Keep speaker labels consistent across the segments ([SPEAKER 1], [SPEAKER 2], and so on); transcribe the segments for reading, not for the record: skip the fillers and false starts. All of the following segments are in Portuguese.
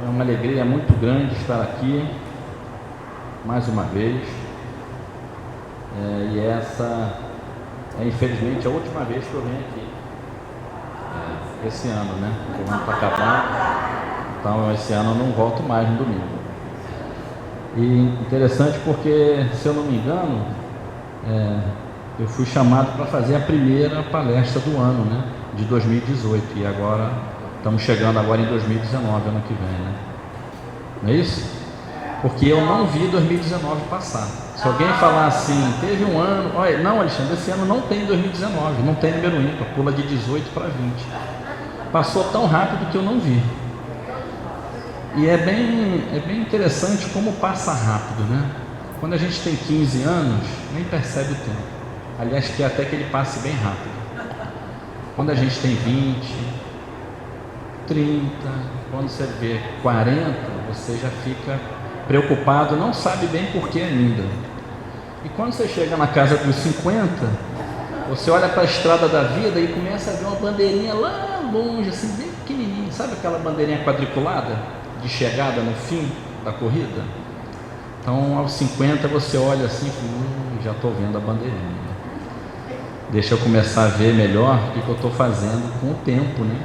[SPEAKER 1] É uma alegria muito grande estar aqui mais uma vez. E essa é infelizmente a última vez que eu venho aqui esse ano, né? O ano está acabando, então esse ano eu não volto mais no domingo. E interessante porque, se eu não me engano, eu fui chamado para fazer a primeira palestra do ano, né? De 2018, e agora estamos chegando agora em 2019, ano que vem, né? Não é isso? Porque eu não vi 2019 passar. Se alguém falar assim, teve um ano, olha, não, Alexandre, esse ano não tem 2019, não tem número ímpar, pula de 18 para 20. Passou tão rápido que eu não vi. E é bem interessante como passa rápido, né? Quando a gente tem 15 anos, nem percebe o tempo. Aliás, quer até que ele passe bem rápido. Quando a gente tem 20, 30, quando você vê 40, você já fica preocupado, não sabe bem por que ainda. E quando você chega na casa dos 50, você olha para a estrada da vida e começa a ver uma bandeirinha lá longe, assim, bem pequenininha. Sabe aquela bandeirinha quadriculada de chegada no fim da corrida? Então, aos 50 você olha assim e já estou vendo a bandeirinha. Deixa eu começar a ver melhor o que eu estou fazendo com o tempo, né?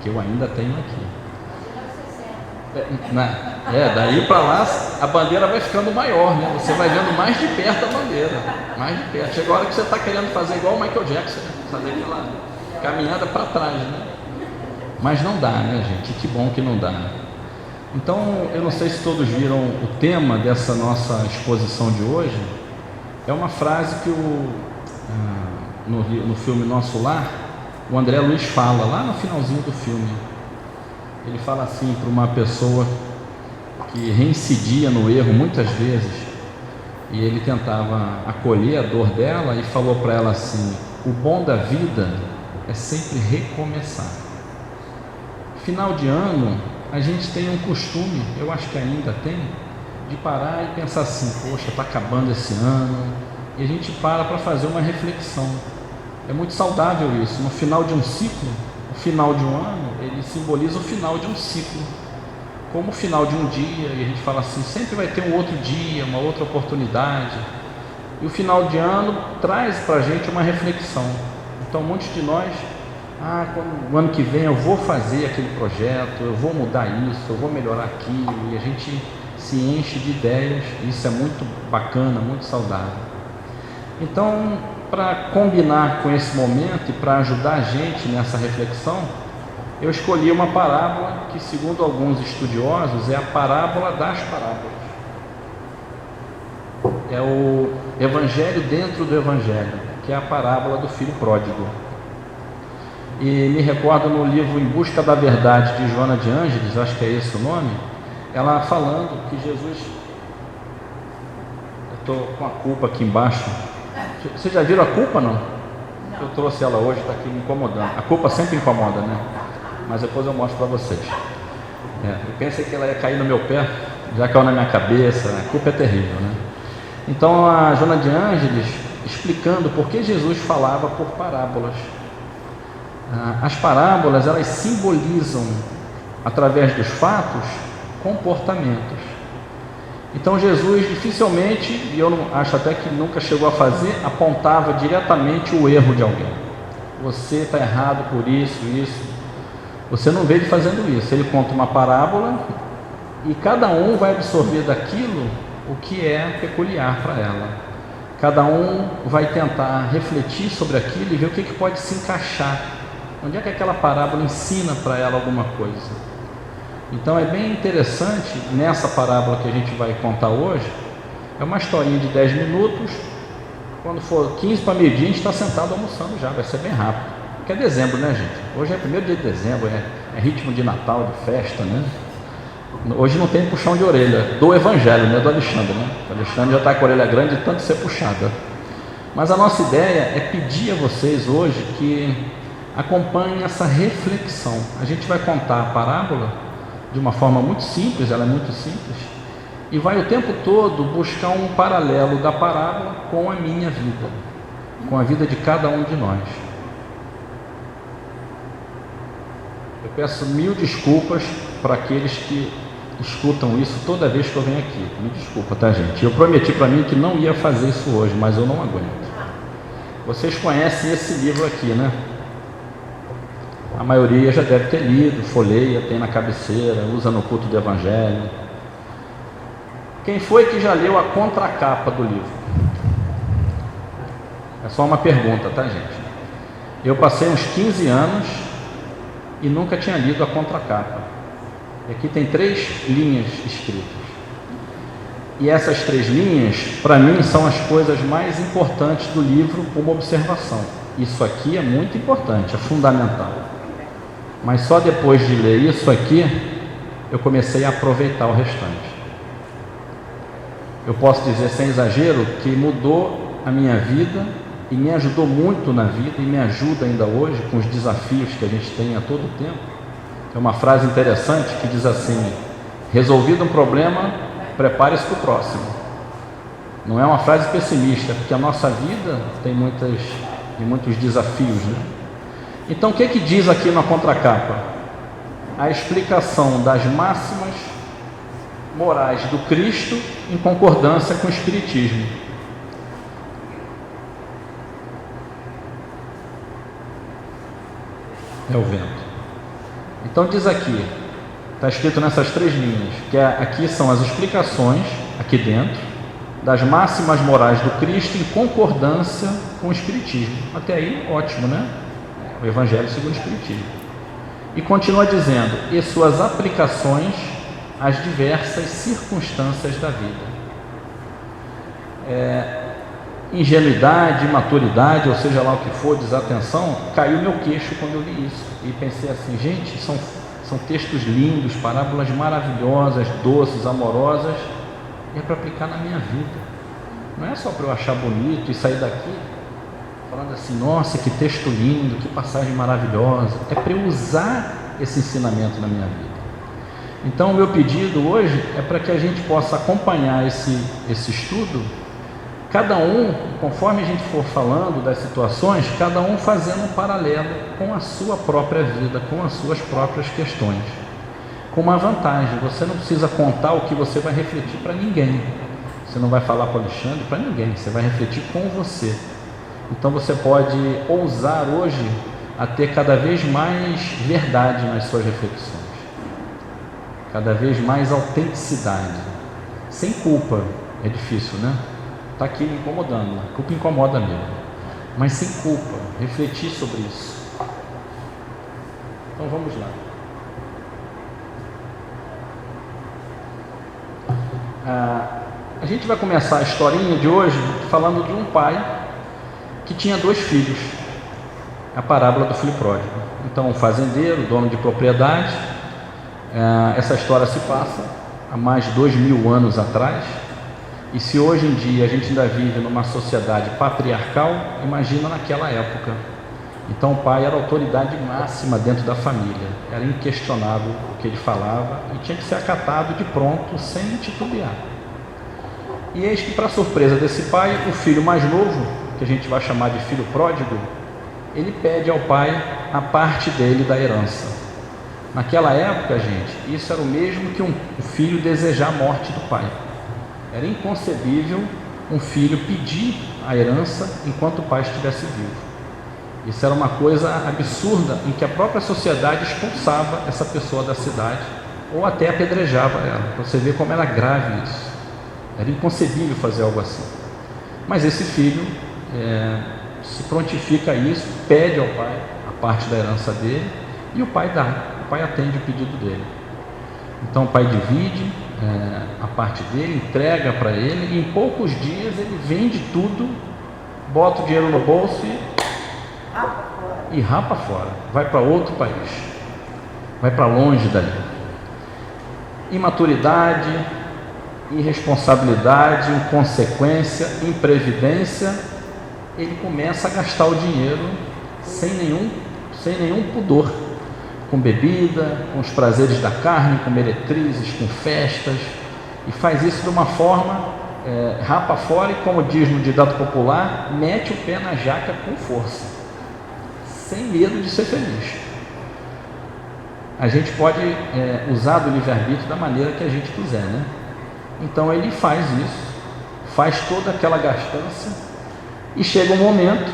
[SPEAKER 1] Que eu ainda tenho aqui. Daí para lá a bandeira vai ficando maior, né? Você vai vendo mais de perto a bandeira, mais de perto. Chega a hora que você está querendo fazer igual o Michael Jackson, né? Fazer aquela caminhada para trás, né? Mas não dá, né, gente? Que bom que não dá. Então, eu não sei se todos viram o tema dessa nossa exposição de hoje. É uma frase que no filme Nosso Lar, o André Luiz fala, lá no finalzinho do filme. Ele fala assim para uma pessoa que reincidia no erro muitas vezes, e ele tentava acolher a dor dela e falou para ela assim: o bom da vida é sempre recomeçar. Final de ano, a gente tem um costume, eu acho que ainda tem, de parar e pensar assim: poxa, está acabando esse ano, e a gente para fazer uma reflexão. É muito saudável isso. No final de um ciclo, o final de um ano, ele simboliza o final de um ciclo, como o final de um dia, e a gente fala assim, sempre vai ter um outro dia, uma outra oportunidade, e o final de ano traz para a gente uma reflexão. Então muitos de nós, no ano que vem eu vou fazer aquele projeto, eu vou mudar isso, eu vou melhorar aquilo, e a gente se enche de ideias, e isso é muito bacana, muito saudável. Então, para combinar com esse momento e para ajudar a gente nessa reflexão, eu escolhi uma parábola que, segundo alguns estudiosos, é a parábola das parábolas. É o evangelho dentro do evangelho, que é a parábola do filho pródigo. E me recordo no livro Em Busca da Verdade, de Joana de Ângeles, acho que é esse o nome, ela falando que Jesus... Eu estou com a culpa aqui embaixo. Vocês já viram a culpa, não? Eu trouxe ela hoje, está aqui me incomodando. A culpa sempre incomoda, né? Mas depois eu mostro para vocês. Eu pensei que ela ia cair no meu pé, já caiu na minha cabeça. A culpa é terrível, né? Então a Joana de Ângeles explicando por que Jesus falava por parábolas. As parábolas, elas simbolizam, através dos fatos, comportamentos. Então Jesus dificilmente, e eu acho até que nunca chegou a fazer, apontava diretamente o erro de alguém. Você está errado por isso. Você não vê ele fazendo isso. Ele conta uma parábola e cada um vai absorver daquilo o que é peculiar para ela. Cada um vai tentar refletir sobre aquilo e ver o que pode se encaixar. Onde é que aquela parábola ensina para ela alguma coisa? Então é bem interessante, nessa parábola que a gente vai contar hoje, é uma historinha de 10 minutos, quando for 15 para meio-dia a gente está sentado almoçando já, vai ser bem rápido, porque é dezembro, né, gente? Hoje é 1º dia de dezembro, é ritmo de Natal, de festa, né? Hoje não tem puxão de orelha, do Evangelho, né, do Alexandre, né? O Alexandre já está com a orelha grande de tanto ser puxada. Mas a nossa ideia é pedir a vocês hoje que acompanhem essa reflexão. A gente vai contar a parábola de uma forma muito simples, ela é muito simples, e vai o tempo todo buscar um paralelo da parábola com a minha vida, com a vida de cada um de nós. Eu peço 1000 desculpas para aqueles que escutam isso toda vez que eu venho aqui. Me desculpa, tá, gente? Eu prometi para mim que não ia fazer isso hoje, mas eu não aguento. Vocês conhecem esse livro aqui, né? A maioria já deve ter lido, folheia, tem na cabeceira, usa no culto do Evangelho. Quem foi que já leu a contracapa do livro? É só uma pergunta, tá, gente? Eu passei uns 15 anos e nunca tinha lido a contracapa. E aqui tem 3 linhas escritas. E essas 3 linhas, para mim, são as coisas mais importantes do livro, como observação. Isso aqui é muito importante, é fundamental. Mas só depois de ler isso aqui, eu comecei a aproveitar o restante. Eu posso dizer sem exagero que mudou a minha vida e me ajudou muito na vida e me ajuda ainda hoje com os desafios que a gente tem a todo tempo. É uma frase interessante que diz assim: resolvido um problema, prepare-se para o próximo. Não é uma frase pessimista, porque a nossa vida tem muitos desafios, né? Então, o que diz aqui na contracapa? A explicação das máximas morais do Cristo em concordância com o Espiritismo. É o vento. Então diz aqui, está escrito nessas 3 linhas, que aqui são as explicações, aqui dentro, das máximas morais do Cristo em concordância com o Espiritismo. Até aí, ótimo, né? O Evangelho segundo o Espiritismo. E continua dizendo, e suas aplicações às diversas circunstâncias da vida. Ingenuidade, imaturidade, ou seja lá o que for, desatenção, caiu meu queixo quando eu li isso. E pensei assim, gente, são textos lindos, parábolas maravilhosas, doces, amorosas, e é para aplicar na minha vida. Não é só para eu achar bonito e sair daqui falando assim, nossa, que texto lindo, que passagem maravilhosa. É para eu usar esse ensinamento na minha vida. Então, o meu pedido hoje é para que a gente possa acompanhar esse estudo, cada um, conforme a gente for falando das situações, cada um fazendo um paralelo com a sua própria vida, com as suas próprias questões. Com uma vantagem, você não precisa contar o que você vai refletir para ninguém. Você não vai falar para o Alexandre, para ninguém, você vai refletir com você. Então você pode ousar hoje a ter cada vez mais verdade nas suas reflexões, cada vez mais autenticidade, sem culpa. É difícil, né? Está aqui me incomodando, a culpa incomoda mesmo, mas sem culpa, refletir sobre isso. Então vamos lá. A gente vai começar a historinha de hoje falando de um pai que tinha 2 filhos, a parábola do filho pródigo. Então, um fazendeiro, dono de propriedade, essa história se passa há mais de 2000 anos atrás, e se hoje em dia a gente ainda vive numa sociedade patriarcal, imagina naquela época. Então o pai era a autoridade máxima dentro da família, era inquestionável o que ele falava e tinha que ser acatado de pronto, sem titubear. E eis que, para surpresa desse pai, o filho mais novo, que a gente vai chamar de filho pródigo, ele pede ao pai a parte dele da herança. Naquela época, gente, isso era o mesmo que um filho desejar a morte do pai. Era inconcebível um filho pedir a herança enquanto o pai estivesse vivo. Isso era uma coisa absurda, em que a própria sociedade expulsava essa pessoa da cidade ou até apedrejava ela. Para você ver como era grave isso. Era inconcebível fazer algo assim. Mas esse filho se prontifica a isso, pede ao pai a parte da herança dele e o pai dá. O pai atende o pedido dele. Então o pai divide a parte dele, entrega para ele, e em poucos dias ele vende tudo, bota o dinheiro no bolso e rapa fora, vai para outro país, vai para longe dali. Imaturidade, irresponsabilidade, inconsequência, imprevidência, ele começa a gastar o dinheiro sem nenhum pudor, com bebida, com os prazeres da carne, com meretrizes, com festas, e faz isso de uma forma, rapa fora e, como diz no ditado popular, mete o pé na jaca com força, sem medo de ser feliz. a gente pode usar do livre-arbítrio da maneira que a gente quiser, né? Então ele faz isso, faz toda aquela gastança e chega um momento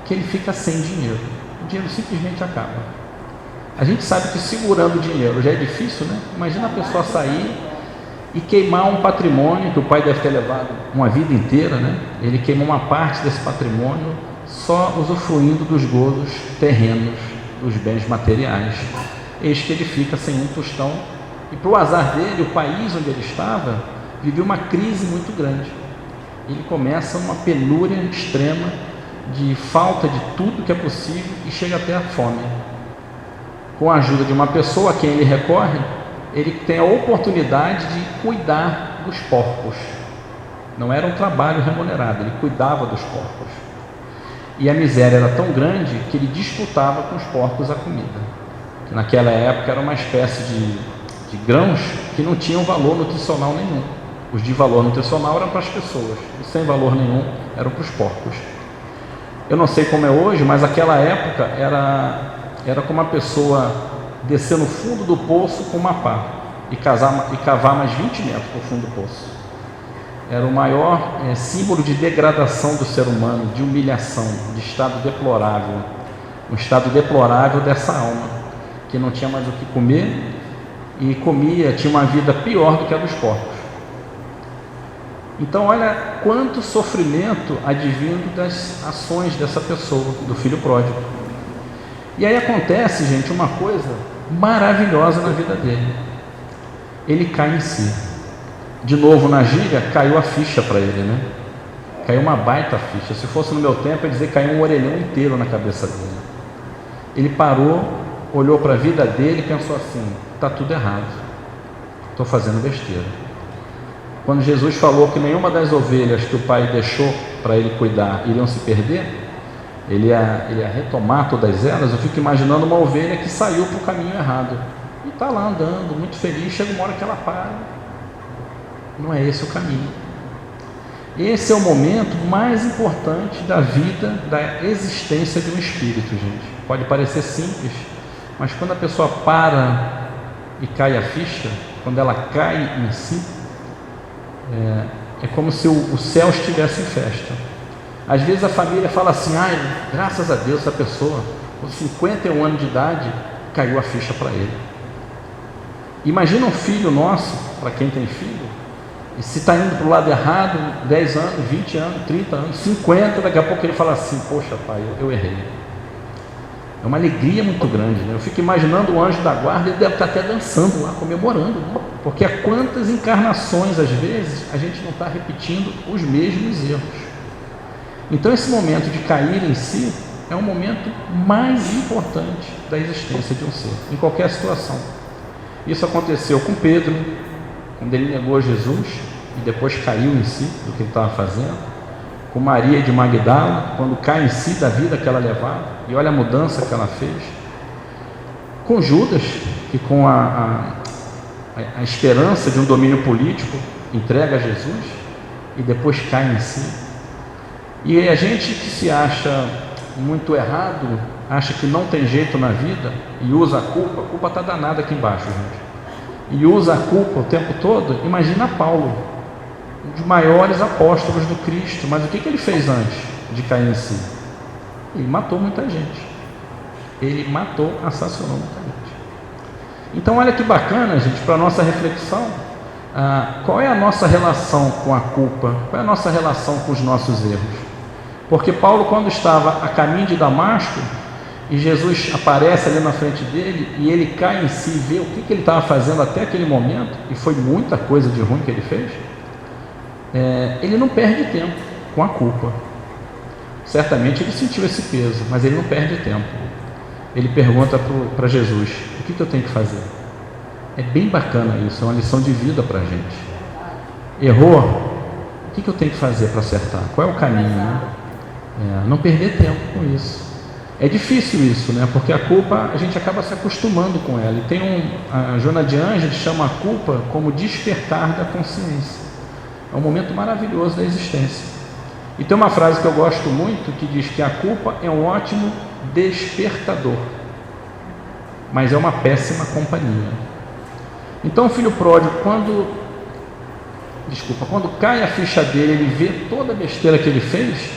[SPEAKER 1] que ele fica sem dinheiro. O dinheiro simplesmente acaba. A gente sabe que segurando o dinheiro já é difícil, né? Imagina a pessoa sair e queimar um patrimônio que o pai deve ter levado uma vida inteira, né? Ele queima uma parte desse patrimônio só usufruindo dos gozos terrenos, dos bens materiais. Eis que ele fica sem um tostão. E para o azar dele, o país onde ele estava vivia uma crise muito grande. Ele começa uma penúria extrema de falta de tudo que é possível e chega até a fome. Com a ajuda de uma pessoa a quem ele recorre, ele tem a oportunidade de cuidar dos porcos. Não era um trabalho remunerado, ele cuidava dos porcos. E a miséria era tão grande que ele disputava com os porcos a comida, que naquela época era uma espécie de grãos que não tinham valor nutricional nenhum. Os de valor nutricional eram para as pessoas, os sem valor nenhum eram para os porcos. Eu não sei como é hoje, mas aquela época era como uma pessoa descer no fundo do poço com uma pá e cavar mais 20 metros para o fundo do poço. Era o maior símbolo de degradação do ser humano, de humilhação, de estado deplorável. Um estado deplorável dessa alma, que não tinha mais o que comer e tinha uma vida pior do que a dos porcos. Então olha quanto sofrimento advindo das ações dessa pessoa, do filho pródigo. E aí acontece, gente, uma coisa maravilhosa na vida dele. Ele cai em si. De novo na gíria, caiu a ficha para ele, né? Caiu uma baita ficha. Se fosse no meu tempo, eu ia dizer que caiu um orelhão inteiro na cabeça dele. Ele parou, olhou para a vida dele e pensou assim: está tudo errado, estou fazendo besteira. Quando Jesus falou que nenhuma das ovelhas que o pai deixou para ele cuidar iriam se perder, ele ia retomar todas elas. Eu fico imaginando uma ovelha que saiu para o caminho errado e está lá andando, muito feliz. Chega uma hora que ela para. Não é esse o caminho. Esse é o momento mais importante da vida, da existência de um espírito, gente. Pode parecer simples, mas quando a pessoa para e cai a ficha, quando ela cai em si, é como se o céu estivesse em festa. Às vezes a família fala assim: ai, graças a Deus, essa pessoa com 51 anos de idade caiu a ficha para ele. Imagina um filho nosso, para quem tem filho, e se está indo para o lado errado, 10 anos, 20 anos, 30 anos, 50, daqui a pouco ele fala assim: poxa pai, eu errei. É uma alegria muito grande, né? Eu fico imaginando o anjo da guarda, ele deve estar até dançando lá, comemorando, né? Porque há quantas encarnações, às vezes, a gente não está repetindo os mesmos erros. Então esse momento de cair em si é o momento mais importante da existência de um ser, em qualquer situação. Isso aconteceu com Pedro, quando ele negou Jesus e depois caiu em si do que ele estava fazendo. Com Maria de Magdala, quando cai em si da vida que ela levava, e olha a mudança que ela fez. Com Judas, que com a esperança de um domínio político entrega a Jesus e depois cai em si. E a gente que se acha muito errado, acha que não tem jeito na vida e usa a culpa está danada aqui embaixo, gente. E usa a culpa o tempo todo. Imagina Paulo, um dos maiores apóstolos do Cristo, mas o que ele fez antes de cair em si? Ele matou muita gente. Ele matou, assassinou muita gente. Então olha que bacana, gente, para a nossa reflexão, qual é a nossa relação com a culpa? Qual é a nossa relação com os nossos erros? Porque Paulo, quando estava a caminho de Damasco, e Jesus aparece ali na frente dele, e ele cai em si e vê o que ele estava fazendo até aquele momento, e foi muita coisa de ruim que ele fez, ele não perde tempo com a culpa. Certamente ele sentiu esse peso, mas ele não perde tempo. Ele pergunta para Jesus: o que eu tenho que fazer? É bem bacana isso, é uma lição de vida para a gente. Errou? O que eu tenho que fazer para acertar? Qual é o caminho, né? Não perder tempo com isso. É difícil isso, né? Porque a culpa, a gente acaba se acostumando com ela. E tem a Joana de Ângeles chama a culpa como despertar da consciência. É um momento maravilhoso da existência. E tem uma frase que eu gosto muito que diz que a culpa é um ótimo despertador. mas é uma péssima companhia. Então o filho pródigo, quando cai a ficha dele, ele vê toda a besteira que ele fez,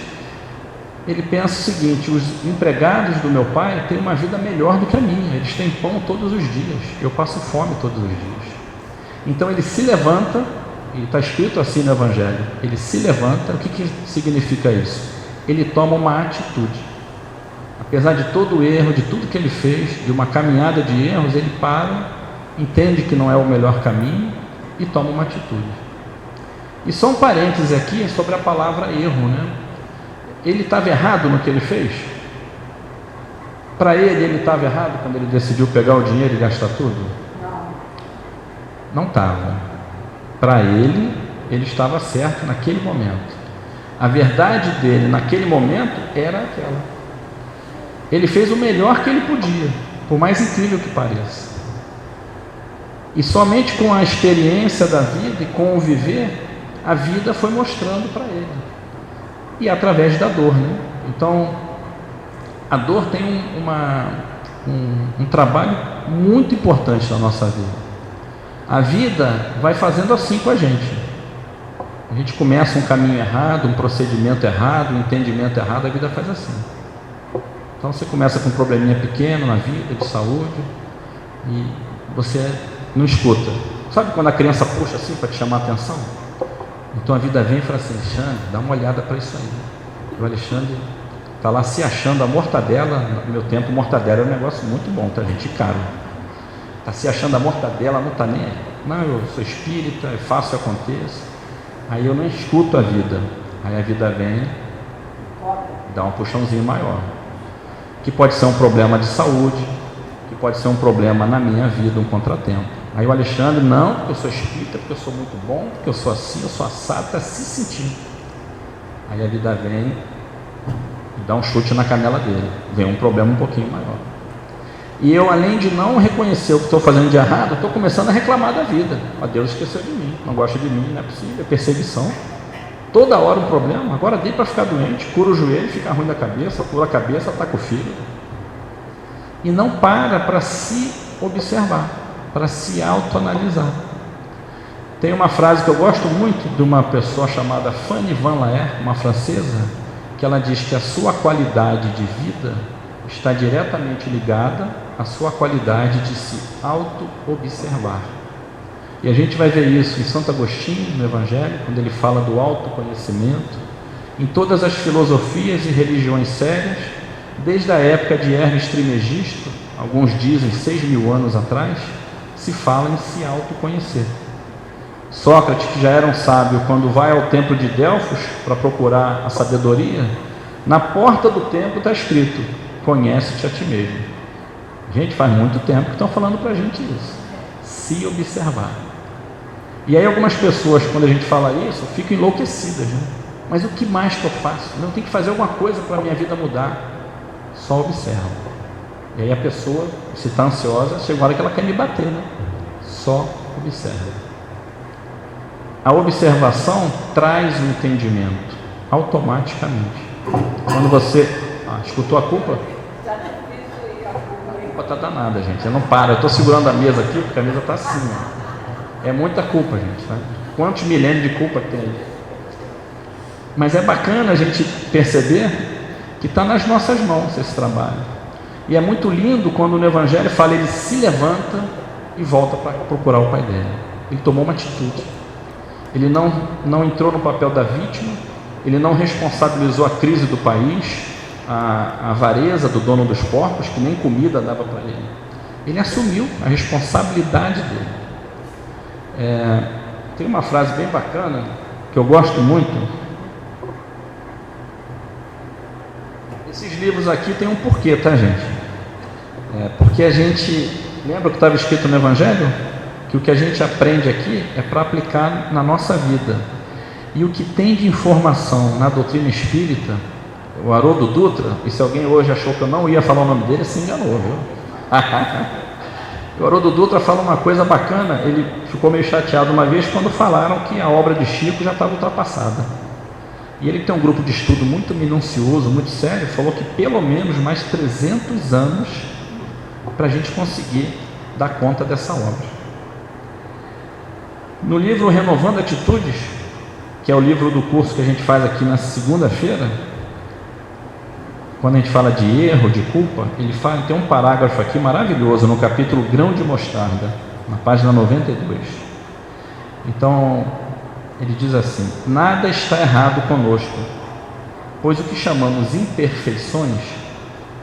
[SPEAKER 1] ele pensa o seguinte: os empregados do meu pai têm uma vida melhor do que a minha, eles têm pão todos os dias, eu passo fome todos os dias. Então ele se levanta, e está escrito assim no Evangelho, ele se levanta. O que significa isso? Ele toma uma atitude. Apesar de todo o erro, de tudo que ele fez, de uma caminhada de erros, ele para, entende que não é o melhor caminho e toma uma atitude. E só um parêntese aqui sobre a palavra erro, né? Ele estava errado no que ele fez? Para ele estava errado quando ele decidiu pegar o dinheiro e gastar tudo? Não estava. Para ele estava certo naquele momento. A verdade dele naquele momento era aquela. Ele fez o melhor que ele podia, por mais incrível que pareça. E somente com a experiência da vida e com o viver, a vida foi mostrando para ele. E através da dor, né? Então, a dor tem um trabalho muito importante na nossa vida. A vida vai fazendo assim com a gente. A gente começa um caminho errado, um procedimento errado, um entendimento errado, a vida faz assim. Então você começa com um probleminha pequeno na vida, de saúde, e você não escuta. Sabe quando a criança puxa assim para te chamar a atenção? Então a vida vem e fala assim: Alexandre, dá uma olhada para isso aí. E o Alexandre está lá se achando a mortadela. No meu tempo, mortadela era um negócio muito bom, tá, gente? E caro. Está se achando a mortadela, não está nem aí. Não, eu sou espírita, é fácil, aconteça. Aí eu não escuto a vida. Aí a vida vem, dá um puxãozinho maior. Que pode ser um problema de saúde, que pode ser um problema na minha vida, um contratempo. Aí o Alexandre: não, porque eu sou espírita, porque eu sou muito bom, porque eu sou assim, eu sou assado, está se sentindo. Aí a vida vem e dá um chute na canela dele, vem um problema um pouquinho maior. E eu, além de não reconhecer o que estou fazendo de errado, estou começando a reclamar da vida. Deus esqueceu de mim, não gosta de mim, não é possível, é perseguição. Toda hora um problema. Agora dei para ficar doente, cura o joelho, fica ruim da cabeça, cura a cabeça, ataca o filho. E não para se observar, para se autoanalisar. Tem uma frase que eu gosto muito de uma pessoa chamada Fanny Van Laer, uma francesa, que ela diz que a sua qualidade de vida está diretamente ligada à sua qualidade de se auto-observar. E a gente vai ver isso em Santo Agostinho, no Evangelho, quando ele fala do autoconhecimento, em todas as filosofias e religiões sérias, desde a época de Hermes Trismegisto, alguns dizem 6.000 anos atrás, se fala em se autoconhecer. Sócrates, que já era um sábio, quando vai ao templo de Delfos para procurar a sabedoria, na porta do templo está escrito: conhece-te a ti mesmo. Gente, faz muito tempo que estão falando para a gente isso. Se observar. E aí algumas pessoas, quando a gente fala isso, ficam enlouquecidas, né? Mas o que mais que eu faço? Eu tenho que fazer alguma coisa para a minha vida mudar. Só observa. E aí a pessoa, se está ansiosa, chega uma hora que ela quer me bater, né? Só observa. A observação traz o entendimento automaticamente. Quando você escutou a culpa? A culpa está danada, gente. Eu não paro. Eu estou segurando a mesa aqui porque a mesa está assim. É muita culpa, gente. Sabe? Quantos milênios de culpa tem? Mas é bacana a gente perceber que está nas nossas mãos esse trabalho. E é muito lindo quando no Evangelho fala: ele se levanta e volta para procurar o pai dele. Ele tomou uma atitude. Ele não entrou no papel da vítima, ele não responsabilizou a crise do país, a avareza do dono dos porcos, que nem comida dava para ele. Ele assumiu a responsabilidade dele. Tem uma frase bem bacana, que eu gosto muito. Esses livros aqui tem um porquê, tá, gente? Porque a gente... Lembra o que estava escrito no Evangelho? Que o que a gente aprende aqui é para aplicar na nossa vida. E o que tem de informação na doutrina espírita, o Haroldo Dutra, e se alguém hoje achou que eu não ia falar o nome dele, se enganou, viu? O Haroldo Dutra fala uma coisa bacana. Ele ficou meio chateado uma vez quando falaram que a obra de Chico já estava ultrapassada. E ele tem um grupo de estudo muito minucioso, muito sério, falou que pelo menos mais 300 anos para a gente conseguir dar conta dessa obra. No livro Renovando Atitudes, que é o livro do curso que a gente faz aqui na segunda-feira, quando a gente fala de erro, de culpa, tem um parágrafo aqui maravilhoso no capítulo Grão de Mostarda, na página 92. Então, ele diz assim: nada está errado conosco, pois o que chamamos imperfeições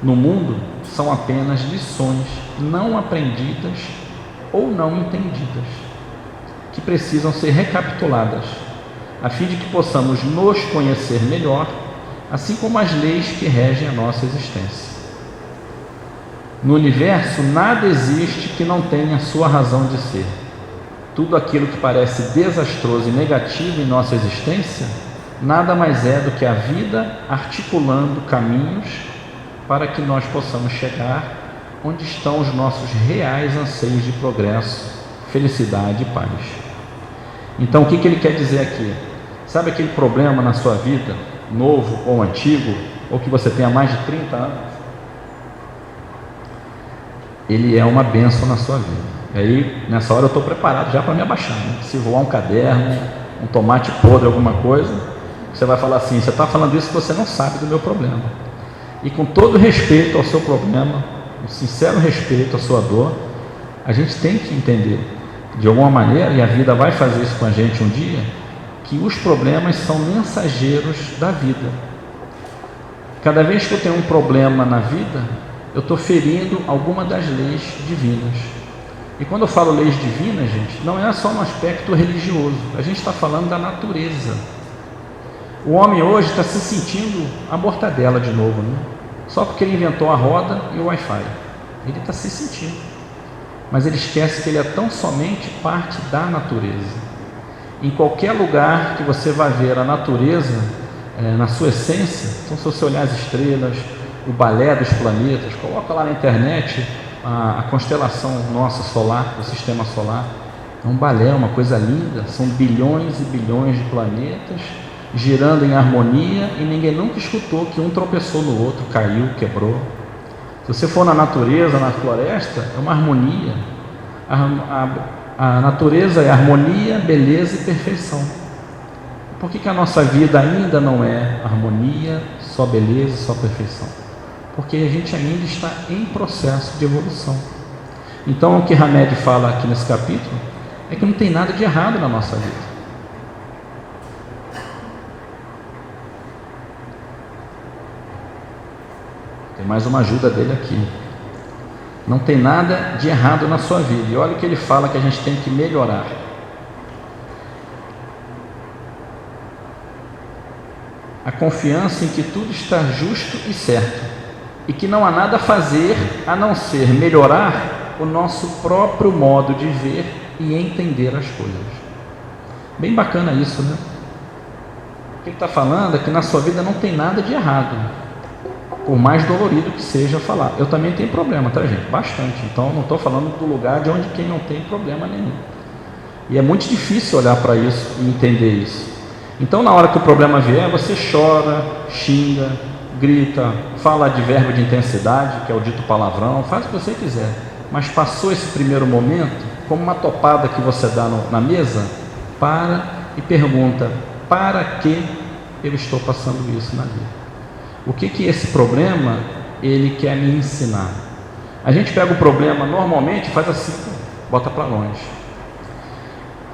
[SPEAKER 1] no mundo são apenas lições não aprendidas ou não entendidas, que precisam ser recapituladas, a fim de que possamos nos conhecer melhor, assim como as leis que regem a nossa existência. No universo, nada existe que não tenha sua razão de ser. Tudo aquilo que parece desastroso e negativo em nossa existência, nada mais é do que a vida articulando caminhos para que nós possamos chegar onde estão os nossos reais anseios de progresso, felicidade e paz. Então, o que ele quer dizer aqui? Sabe aquele problema na sua vida, novo ou antigo, ou que você tem há mais de 30 anos? Ele é uma bênção na sua vida. E aí, nessa hora eu estou preparado já para me abaixar, né? Se voar um caderno, um tomate podre, alguma coisa, você vai falar assim: você está falando isso porque você não sabe do meu problema. E com todo respeito ao seu problema, um sincero respeito à sua dor, a gente tem que entender, de alguma maneira, e a vida vai fazer isso com a gente um dia, que os problemas são mensageiros da vida. Cada vez que eu tenho um problema na vida, eu estou ferindo alguma das leis divinas. E quando eu falo leis divinas, gente, não é só no aspecto religioso, a gente está falando da natureza. O homem hoje está se sentindo a mortadela de novo, né? Só porque ele inventou a roda e o Wi-Fi. Ele está se sentindo. Mas ele esquece que ele é tão somente parte da natureza. Em qualquer lugar que você vai ver a natureza, na sua essência, então se você olhar as estrelas, o balé dos planetas, coloca lá na internet a constelação nossa solar, o sistema solar. É um balé, uma coisa linda, são bilhões e bilhões de planetas girando em harmonia, e ninguém nunca escutou que um tropeçou no outro, caiu, quebrou. Se você for na natureza, na floresta, é uma harmonia. A natureza é harmonia, beleza e perfeição. Por que a nossa vida ainda não é harmonia, só beleza e só perfeição? Porque a gente ainda está em processo de evolução. Então, o que Hamed fala aqui nesse capítulo é que não tem nada de errado na nossa vida. Tem mais uma ajuda dele aqui. Não tem nada de errado na sua vida. E olha o que ele fala que a gente tem que melhorar. A confiança em que tudo está justo e certo, e que não há nada a fazer a não ser melhorar o nosso próprio modo de ver e entender as coisas. Bem bacana isso, né? O que ele está falando é que na sua vida não tem nada de errado, por mais dolorido que seja falar. Eu também tenho problema, tá, gente? Bastante. Então não estou falando do lugar de onde quem não tem problema nenhum. E é muito difícil olhar para isso e entender isso. Então, na hora que o problema vier, você chora, xinga, grita, fala de verbo de intensidade, que é o dito palavrão, faz o que você quiser. Mas passou esse primeiro momento, como uma topada que você dá na mesa, para e pergunta: para que eu estou passando isso na vida? O que esse problema ele quer me ensinar? A gente pega o problema normalmente e faz assim, bota para longe.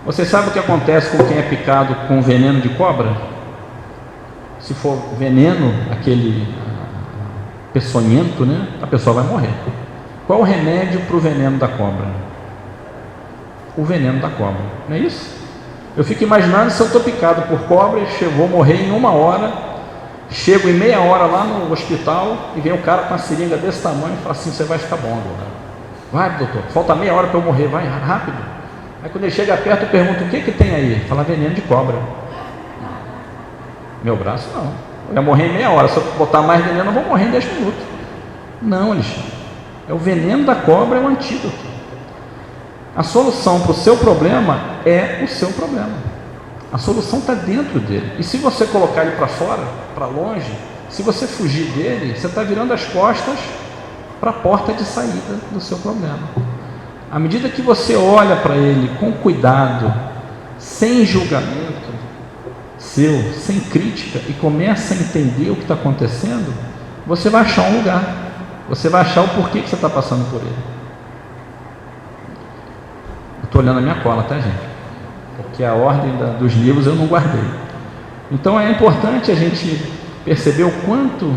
[SPEAKER 1] Você sabe o que acontece com quem é picado com veneno de cobra? Se for veneno, aquele peçonhento, né? A pessoa vai morrer. Qual o remédio para o veneno da cobra? O veneno da cobra, não é isso? Eu fico imaginando se eu estou picado por cobra e vou morrer em 1 hora, chego em meia hora lá no hospital e vem o cara com uma seringa desse tamanho e fala assim: você vai ficar bom agora. Vai, doutor, falta meia hora para eu morrer, vai, rápido. Aí quando ele chega perto, eu pergunto: o que tem aí? Fala: veneno de cobra. Meu braço não, eu ia morrer em meia hora, se eu botar mais veneno eu vou morrer em 10 minutos. Não, Alexandre, é o veneno da cobra, é o antídoto. A solução para o seu problema é o seu problema. A solução está dentro dele. E se você colocar ele para fora, para longe, se você fugir dele, você está virando as costas para a porta de saída do seu problema. À medida que você olha para ele com cuidado, sem julgamento seu, sem crítica, e começa a entender o que está acontecendo, você vai achar um lugar, você vai achar o porquê que você está passando por ele. Estou olhando a minha cola, tá, gente? Porque a ordem dos livros eu não guardei. Então é importante a gente perceber o quanto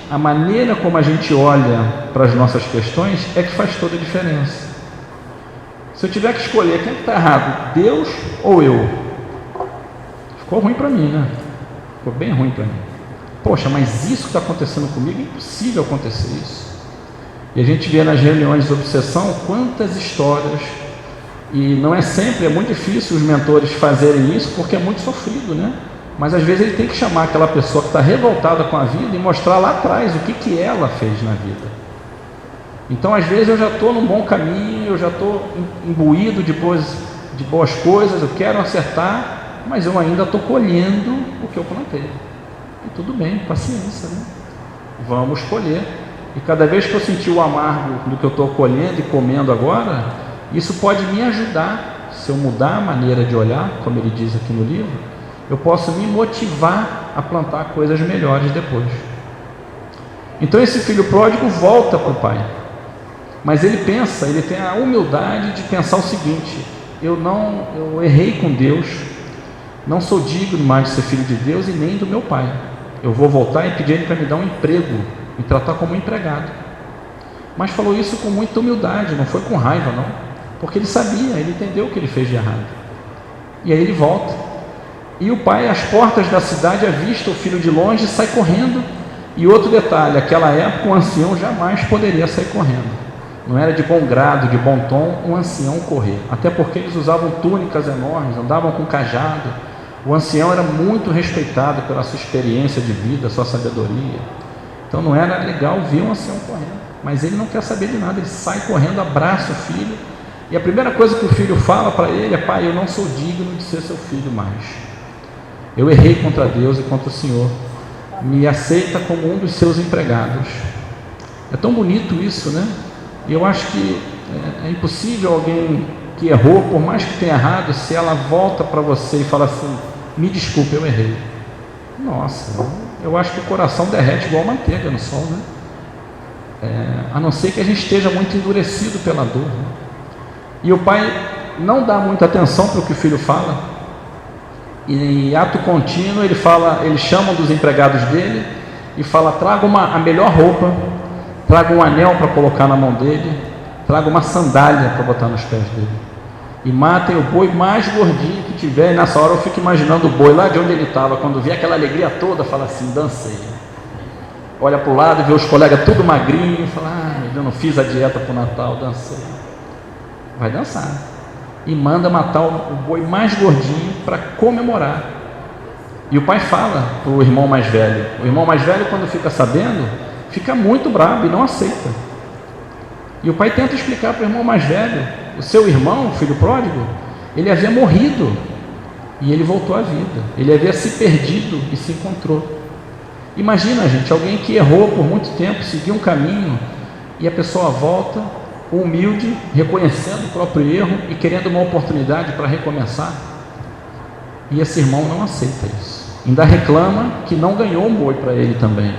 [SPEAKER 1] a maneira como a gente olha para as nossas questões é que faz toda a diferença. Se eu tiver que escolher quem está errado, Deus ou eu? Ficou ruim para mim, né? Ficou bem ruim para mim. Poxa, mas isso que está acontecendo comigo, é impossível acontecer isso. E a gente vê nas reuniões de obsessão quantas histórias, e não é sempre, é muito difícil os mentores fazerem isso, porque é muito sofrido, né? Mas às vezes ele tem que chamar aquela pessoa que está revoltada com a vida e mostrar lá atrás o que ela fez na vida. Então às vezes eu já estou num bom caminho, eu já estou imbuído de boas coisas, eu quero acertar, mas eu ainda estou colhendo o que eu plantei. E tudo bem, paciência, né? Vamos colher. E cada vez que eu sentir o amargo do que eu estou colhendo e comendo agora, isso pode me ajudar, se eu mudar a maneira de olhar, como ele diz aqui no livro, eu posso me motivar a plantar coisas melhores depois. Então esse filho pródigo volta para o pai, mas ele tem a humildade de pensar o seguinte: eu errei com Deus, não sou digno mais de ser filho de Deus e nem do meu pai. Eu vou voltar e pedir ele para me dar um emprego, me tratar como um empregado. Mas falou isso com muita humildade, não foi com raiva não, porque ele sabia, ele entendeu o que ele fez de errado. E aí ele volta, e o pai, às portas da cidade, avista o filho de longe e sai correndo. E outro detalhe, naquela época o ancião jamais poderia sair correndo, não era de bom grado, de bom tom um ancião correr, até porque eles usavam túnicas enormes, andavam com cajado. O ancião era muito respeitado pela sua experiência de vida, sua sabedoria, então não era legal ver um ancião correndo. Mas ele não quer saber de nada, ele sai correndo, abraça o filho, e a primeira coisa que o filho fala para ele é: pai, eu não sou digno de ser seu filho mais, eu errei contra Deus e contra o Senhor, me aceita como um dos seus empregados. É tão bonito isso, né? E eu acho que é impossível alguém que errou, por mais que tenha errado, se ela volta para você e fala assim: me desculpe, eu errei. Nossa, eu acho que o coração derrete igual manteiga no sol, né? A não ser que a gente esteja muito endurecido pela dor, né? E o pai não dá muita atenção para o que o filho fala, e em ato contínuo ele chama um dos empregados dele e fala: traga a melhor roupa, traga um anel para colocar na mão dele, traga uma sandália para botar nos pés dele, e matem o boi mais gordinho que tiver. E nessa hora eu fico imaginando o boi lá de onde ele estava, quando vê aquela alegria toda, fala assim: dancei. Olha para o lado, vê os colegas tudo magrinho, fala: eu não fiz a dieta para o Natal, dancei. Vai dançar e manda matar o boi mais gordinho para comemorar. E o pai fala para o irmão mais velho. O irmão mais velho, quando fica sabendo, fica muito bravo e não aceita. E o pai tenta explicar para o irmão mais velho: o seu irmão, o filho pródigo, ele havia morrido e ele voltou à vida, ele havia se perdido e se encontrou. Imagina, gente, alguém que errou por muito tempo, seguiu um caminho, e a pessoa volta humilde, reconhecendo o próprio erro e querendo uma oportunidade para recomeçar. E esse irmão não aceita isso, ainda reclama que não ganhou um boi para ele também,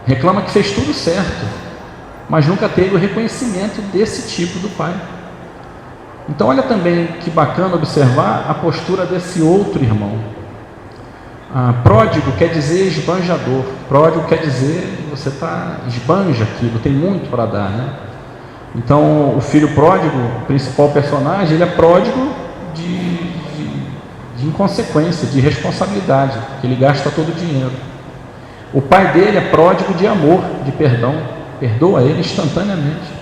[SPEAKER 1] reclama que fez tudo certo, mas nunca teve o reconhecimento desse tipo do pai. Então olha também que bacana observar a postura desse outro irmão. Pródigo quer dizer esbanjador, pródigo quer dizer você esbanja aquilo, tem muito para dar, né? Então o filho pródigo, o principal personagem, ele é pródigo de inconsequência, de irresponsabilidade, porque ele gasta todo o dinheiro. O pai dele é pródigo de amor, de perdão, perdoa ele instantaneamente.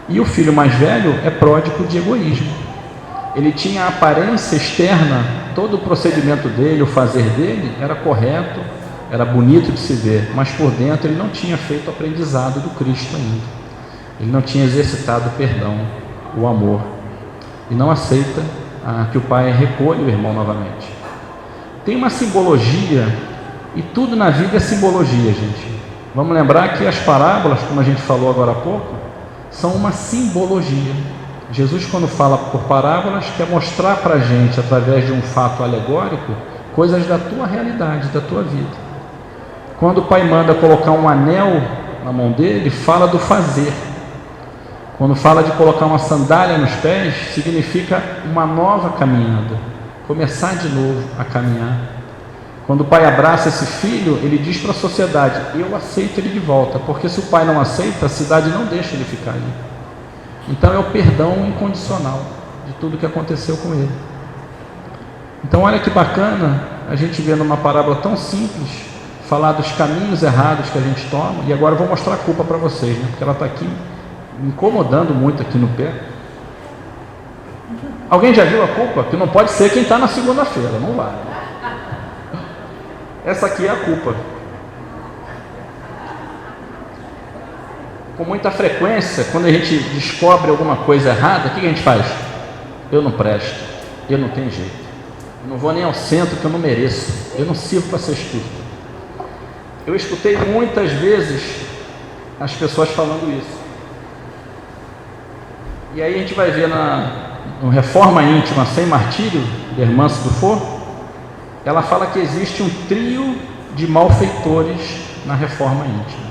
[SPEAKER 1] E o filho mais velho é pródigo de egoísmo. Ele tinha a aparência externa, todo o procedimento dele, o fazer dele era correto, era bonito de se ver, mas por dentro ele não tinha feito o aprendizado do Cristo ainda. Ele não tinha exercitado o perdão, o amor, e não aceita que o pai recolha o irmão novamente. Tem uma simbologia, e tudo na vida é simbologia, gente. Vamos lembrar que as parábolas, como a gente falou agora há pouco, são uma simbologia. Jesus, quando fala por parábolas, quer mostrar para a gente, através de um fato alegórico, coisas da tua realidade, da tua vida. Quando o pai manda colocar um anel na mão dele, fala do fazer. Quando fala de colocar uma sandália nos pés, significa uma nova caminhada, começar de novo a caminhar. Quando o pai abraça esse filho, ele diz para a sociedade: eu aceito ele de volta, porque se o pai não aceita, a cidade não deixa ele ficar ali. Então é o perdão incondicional de tudo que aconteceu com ele. Então olha que bacana a gente ver numa parábola tão simples falar dos caminhos errados que a gente toma. E agora eu vou mostrar a culpa para vocês, né? Porque ela está aqui me incomodando muito aqui no pé. Alguém já viu a culpa? Que não pode ser quem está na segunda-feira, não vai. Essa aqui é a culpa. Com muita frequência, quando a gente descobre alguma coisa errada, o que a gente faz? Eu não presto, eu não tenho jeito, eu não vou nem ao centro que eu não mereço, eu não sirvo para ser espírita. Eu escutei muitas vezes as pessoas falando isso. E aí a gente vai ver no Reforma Íntima Sem Martírio, de Hermance Dufour, ela fala que existe um trio de malfeitores na Reforma Íntima.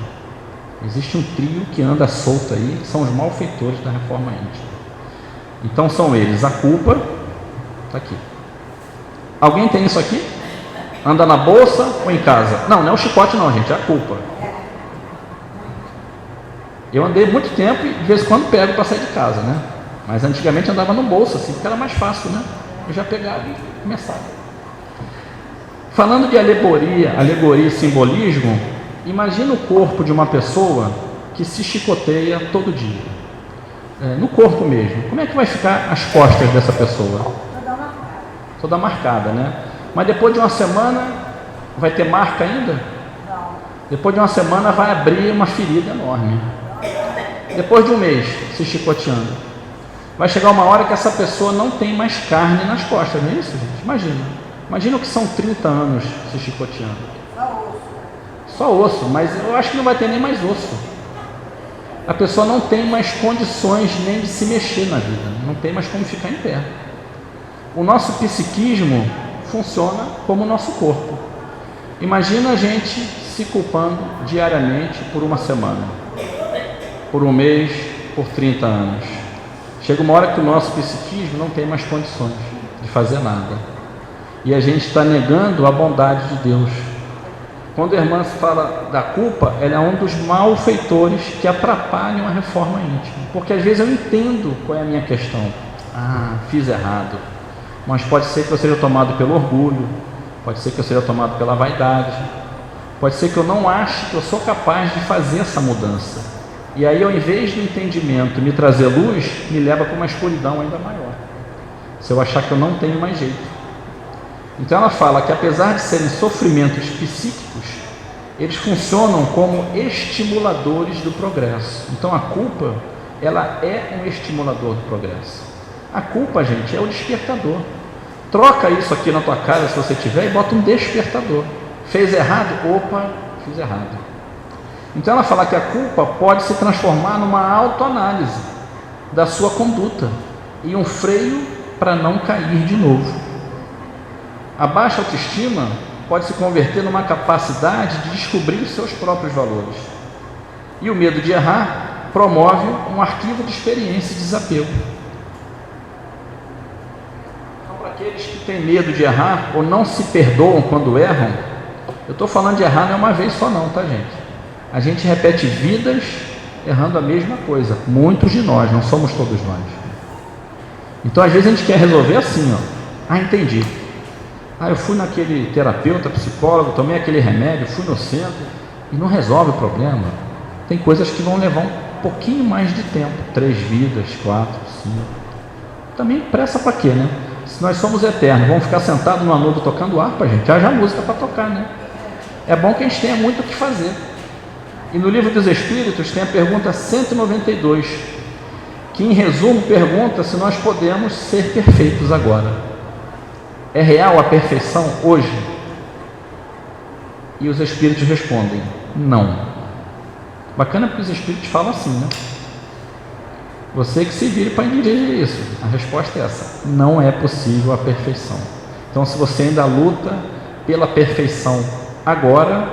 [SPEAKER 1] Existe um trio que anda solto aí, que são os malfeitores da Reforma Íntima. Então são eles: a culpa, está aqui. Alguém tem isso aqui? Anda na bolsa ou em casa? Não, não é o chicote não, gente, é a culpa. Eu andei muito tempo e de vez em quando pego para sair de casa, né? Mas antigamente andava no bolso, assim, porque era mais fácil, né? Eu já pegava e começava. Falando de alegoria e simbolismo, imagina o corpo de uma pessoa que se chicoteia todo dia. No corpo mesmo. Como é que vai ficar as costas dessa pessoa? Toda marcada, né? Mas depois de uma semana, vai ter marca ainda? Não. Depois de uma semana vai abrir uma ferida enorme. Depois de um mês se chicoteando, vai chegar uma hora que essa pessoa não tem mais carne nas costas, não é isso, gente? Imagina o que são 30 anos se chicoteando. Só osso, mas eu acho que não vai ter nem mais osso. A pessoa não tem mais condições nem de se mexer na vida, não tem mais como ficar em pé. O nosso psiquismo funciona como o nosso corpo. Imagina a gente se culpando diariamente por uma semana, por um mês, por 30 anos. Chega uma hora que o nosso psiquismo não tem mais condições de fazer nada. E a gente está negando a bondade de Deus. Quando a irmã fala da culpa, ela é um dos malfeitores que atrapalham a reforma íntima. Porque às vezes eu entendo qual é a minha questão. Fiz errado. Mas pode ser que eu seja tomado pelo orgulho, pode ser que eu seja tomado pela vaidade, pode ser que eu não ache que eu sou capaz de fazer essa mudança. E aí, ao invés do entendimento me trazer luz, me leva para uma escuridão ainda maior, se eu achar que eu não tenho mais jeito. Então ela fala que apesar de serem sofrimentos psíquicos, eles funcionam como estimuladores do progresso. Então a culpa, ela é um estimulador do progresso. A culpa, gente, é o despertador. Troca isso aqui na tua casa, se você tiver, e bota um despertador. Fez errado? Opa, fiz errado. Então ela fala que a culpa pode se transformar numa autoanálise da sua conduta e um freio para não cair de novo. A baixa autoestima pode se converter numa capacidade de descobrir os seus próprios valores. E o medo de errar promove um arquivo de experiência e desapego. Então, para aqueles que têm medo de errar ou não se perdoam quando erram, eu estou falando de errar não é uma vez só não, tá, gente? A gente repete vidas errando a mesma coisa. Muitos de nós, não somos todos nós. Então, às vezes a gente quer resolver assim, ó. Entendi. Eu fui naquele terapeuta, psicólogo, tomei aquele remédio, fui no centro e não resolve o problema. Tem coisas que vão levar um pouquinho mais de tempo, 3 vidas, 4, 5. Também pressa para quê, né? Se nós somos eternos, vamos ficar sentados numa nuvem tocando harpa, gente, haja música para tocar, né? É bom que a gente tenha muito o que fazer. E no Livro dos Espíritos tem a pergunta 192, que em resumo pergunta se nós podemos ser perfeitos agora. É real a perfeição hoje? E os Espíritos respondem: não. Bacana porque os espíritos falam assim, né? Você que se vire para dirigir isso. A resposta é essa: não é possível a perfeição. Então, se você ainda luta pela perfeição agora,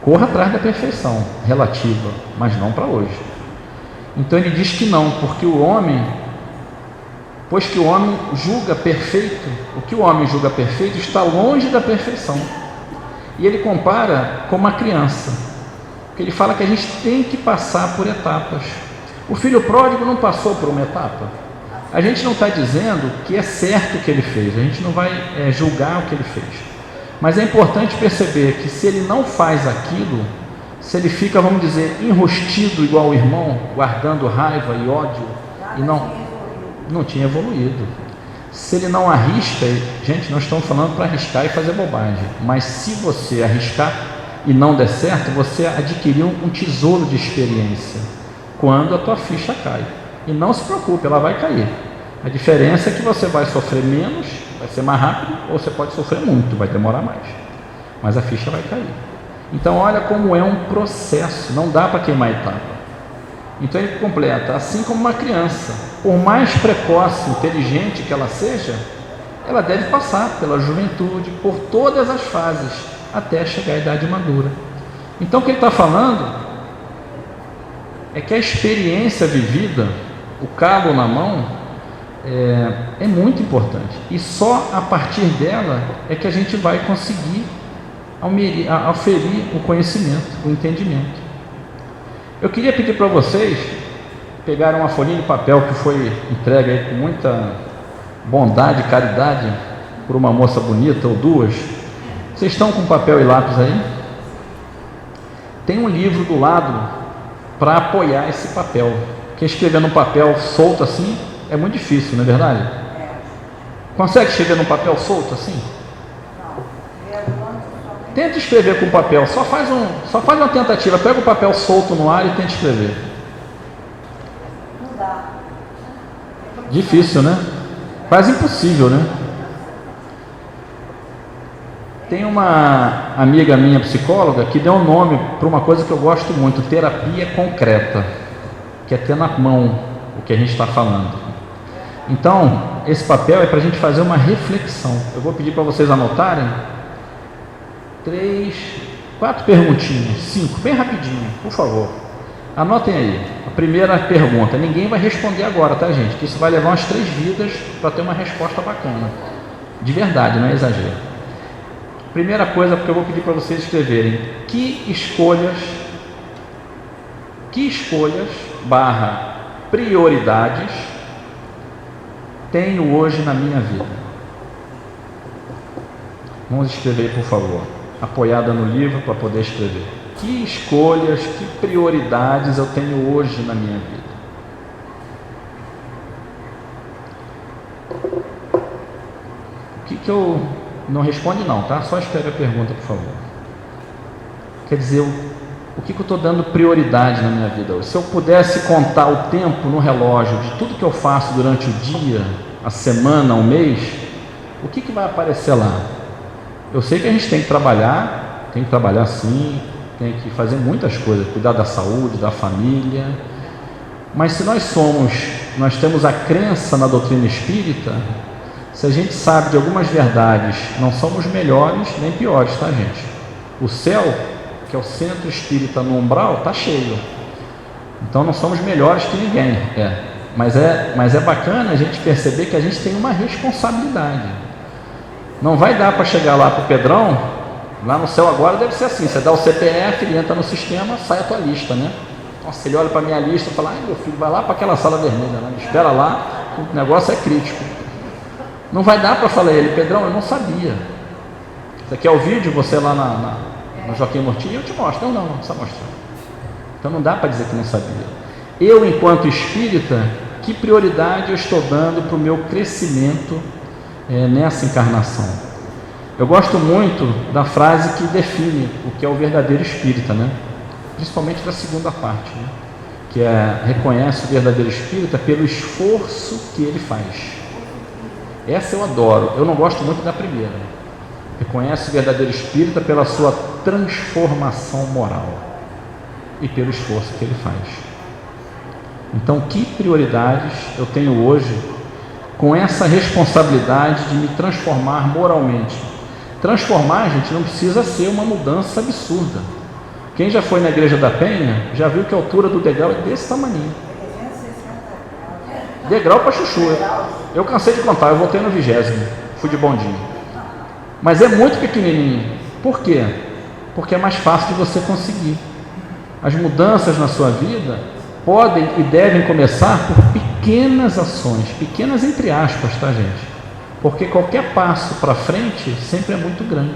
[SPEAKER 1] corra atrás da perfeição relativa, mas não para hoje. Então ele diz que não, porque o homem, pois que o homem julga perfeito, o que o homem julga perfeito está longe da perfeição. E ele compara com uma criança, porque ele fala que a gente tem que passar por etapas. O filho pródigo não passou por uma etapa. A gente não está dizendo que é certo o que ele fez, a gente não vai julgar o que ele fez. Mas é importante perceber que se ele não faz aquilo, se ele fica, vamos dizer, enrustido igual o irmão, guardando raiva e ódio, e não tinha evoluído. Se ele não arrisca, gente, nós estamos falando para arriscar e fazer bobagem, mas se você arriscar e não der certo, você adquiriu um tesouro de experiência quando a tua ficha cai. E não se preocupe, ela vai cair. A diferença é que você vai sofrer menos, vai ser mais rápido, ou você pode sofrer muito, vai demorar mais. Mas a ficha vai cair. Então olha como é um processo, não dá para queimar etapa. Então ele completa, assim como uma criança, por mais precoce, inteligente que ela seja, ela deve passar pela juventude, por todas as fases, até chegar à idade madura. Então o que ele está falando é que a experiência vivida, o cabo na mão, é muito importante. E só a partir dela é que a gente vai conseguir aferir o conhecimento, o entendimento. Eu queria pedir para vocês pegarem uma folhinha de papel que foi entregue aí com muita bondade e caridade por uma moça bonita ou duas. Vocês estão com papel e lápis aí? Tem um livro do lado para apoiar esse papel. Porque escrever num papel solto assim é muito difícil, não é verdade? Consegue escrever num papel solto assim? Tenta escrever com papel, só faz uma tentativa, pega o papel solto no ar e tenta escrever. Não dá. Difícil, né? Quase impossível, né? Tem uma amiga minha, psicóloga, que deu um nome para uma coisa que eu gosto muito, terapia concreta, que é ter na mão o que a gente está falando. Então, esse papel é para a gente fazer uma reflexão. Eu vou pedir para vocês anotarem 3, 4 perguntinhas, 5, bem rapidinho, por favor. Anotem aí. A primeira pergunta, ninguém vai responder agora, tá, gente? Que isso vai levar umas 3 vidas para ter uma resposta bacana. De verdade, não é exagero. Primeira coisa, porque eu vou pedir para vocês escreverem: que escolhas / prioridades tenho hoje na minha vida? Vamos escrever, por favor. Apoiada no livro para poder escrever. Que escolhas, que prioridades eu tenho hoje na minha vida? O que eu... Não responde não, tá? Só escreve a pergunta, por favor. Quer dizer, o que eu estou dando prioridade na minha vida hoje? Se eu pudesse contar o tempo no relógio de tudo que eu faço durante o dia, a semana, o mês, o que vai aparecer lá? Eu sei que a gente tem que trabalhar sim, tem que fazer muitas coisas, cuidar da saúde, da família, mas se nós temos a crença na doutrina espírita, se a gente sabe de algumas verdades, não somos melhores nem piores, tá, gente? O céu, que é o centro espírita no umbral, está cheio, então não somos melhores que ninguém, mas é bacana a gente perceber que a gente tem uma responsabilidade. Não vai dar para chegar lá para o Pedrão, lá no céu agora deve ser assim, você dá o CPF, ele entra no sistema, sai a tua lista, né? Nossa, ele olha para a minha lista e fala: ai meu filho, vai lá para aquela sala vermelha, né? Espera lá, o negócio é crítico. Não vai dar para falar a ele: Pedrão, eu não sabia. Isso aqui é o vídeo, você lá no Joaquim Mortinho, eu te mostro. Não precisa mostrar. Então não dá para dizer que não sabia. Eu, enquanto espírita, que prioridade eu estou dando para o meu crescimento nessa encarnação? Eu gosto muito da frase que define o que é o verdadeiro espírita, né? Principalmente da segunda parte, né? Que reconhece o verdadeiro espírita pelo esforço que ele faz. Essa eu adoro, eu não gosto muito da primeira. Reconhece o verdadeiro espírita pela sua transformação moral. e pelo esforço que ele faz. Então, que prioridades eu tenho hoje com essa responsabilidade de me transformar moralmente? Transformar, gente, não precisa ser uma mudança absurda. Quem já foi na Igreja da Penha, já viu que a altura do degrau é desse tamanho. Degrau para chuchu. Eu cansei de contar, eu voltei no 20º, fui de bondinho. Mas é muito pequenininho. Por quê? Porque é mais fácil de você conseguir. As mudanças na sua vida podem e devem começar por pequenas ações, pequenas entre aspas, tá, gente? Porque qualquer passo para frente sempre é muito grande.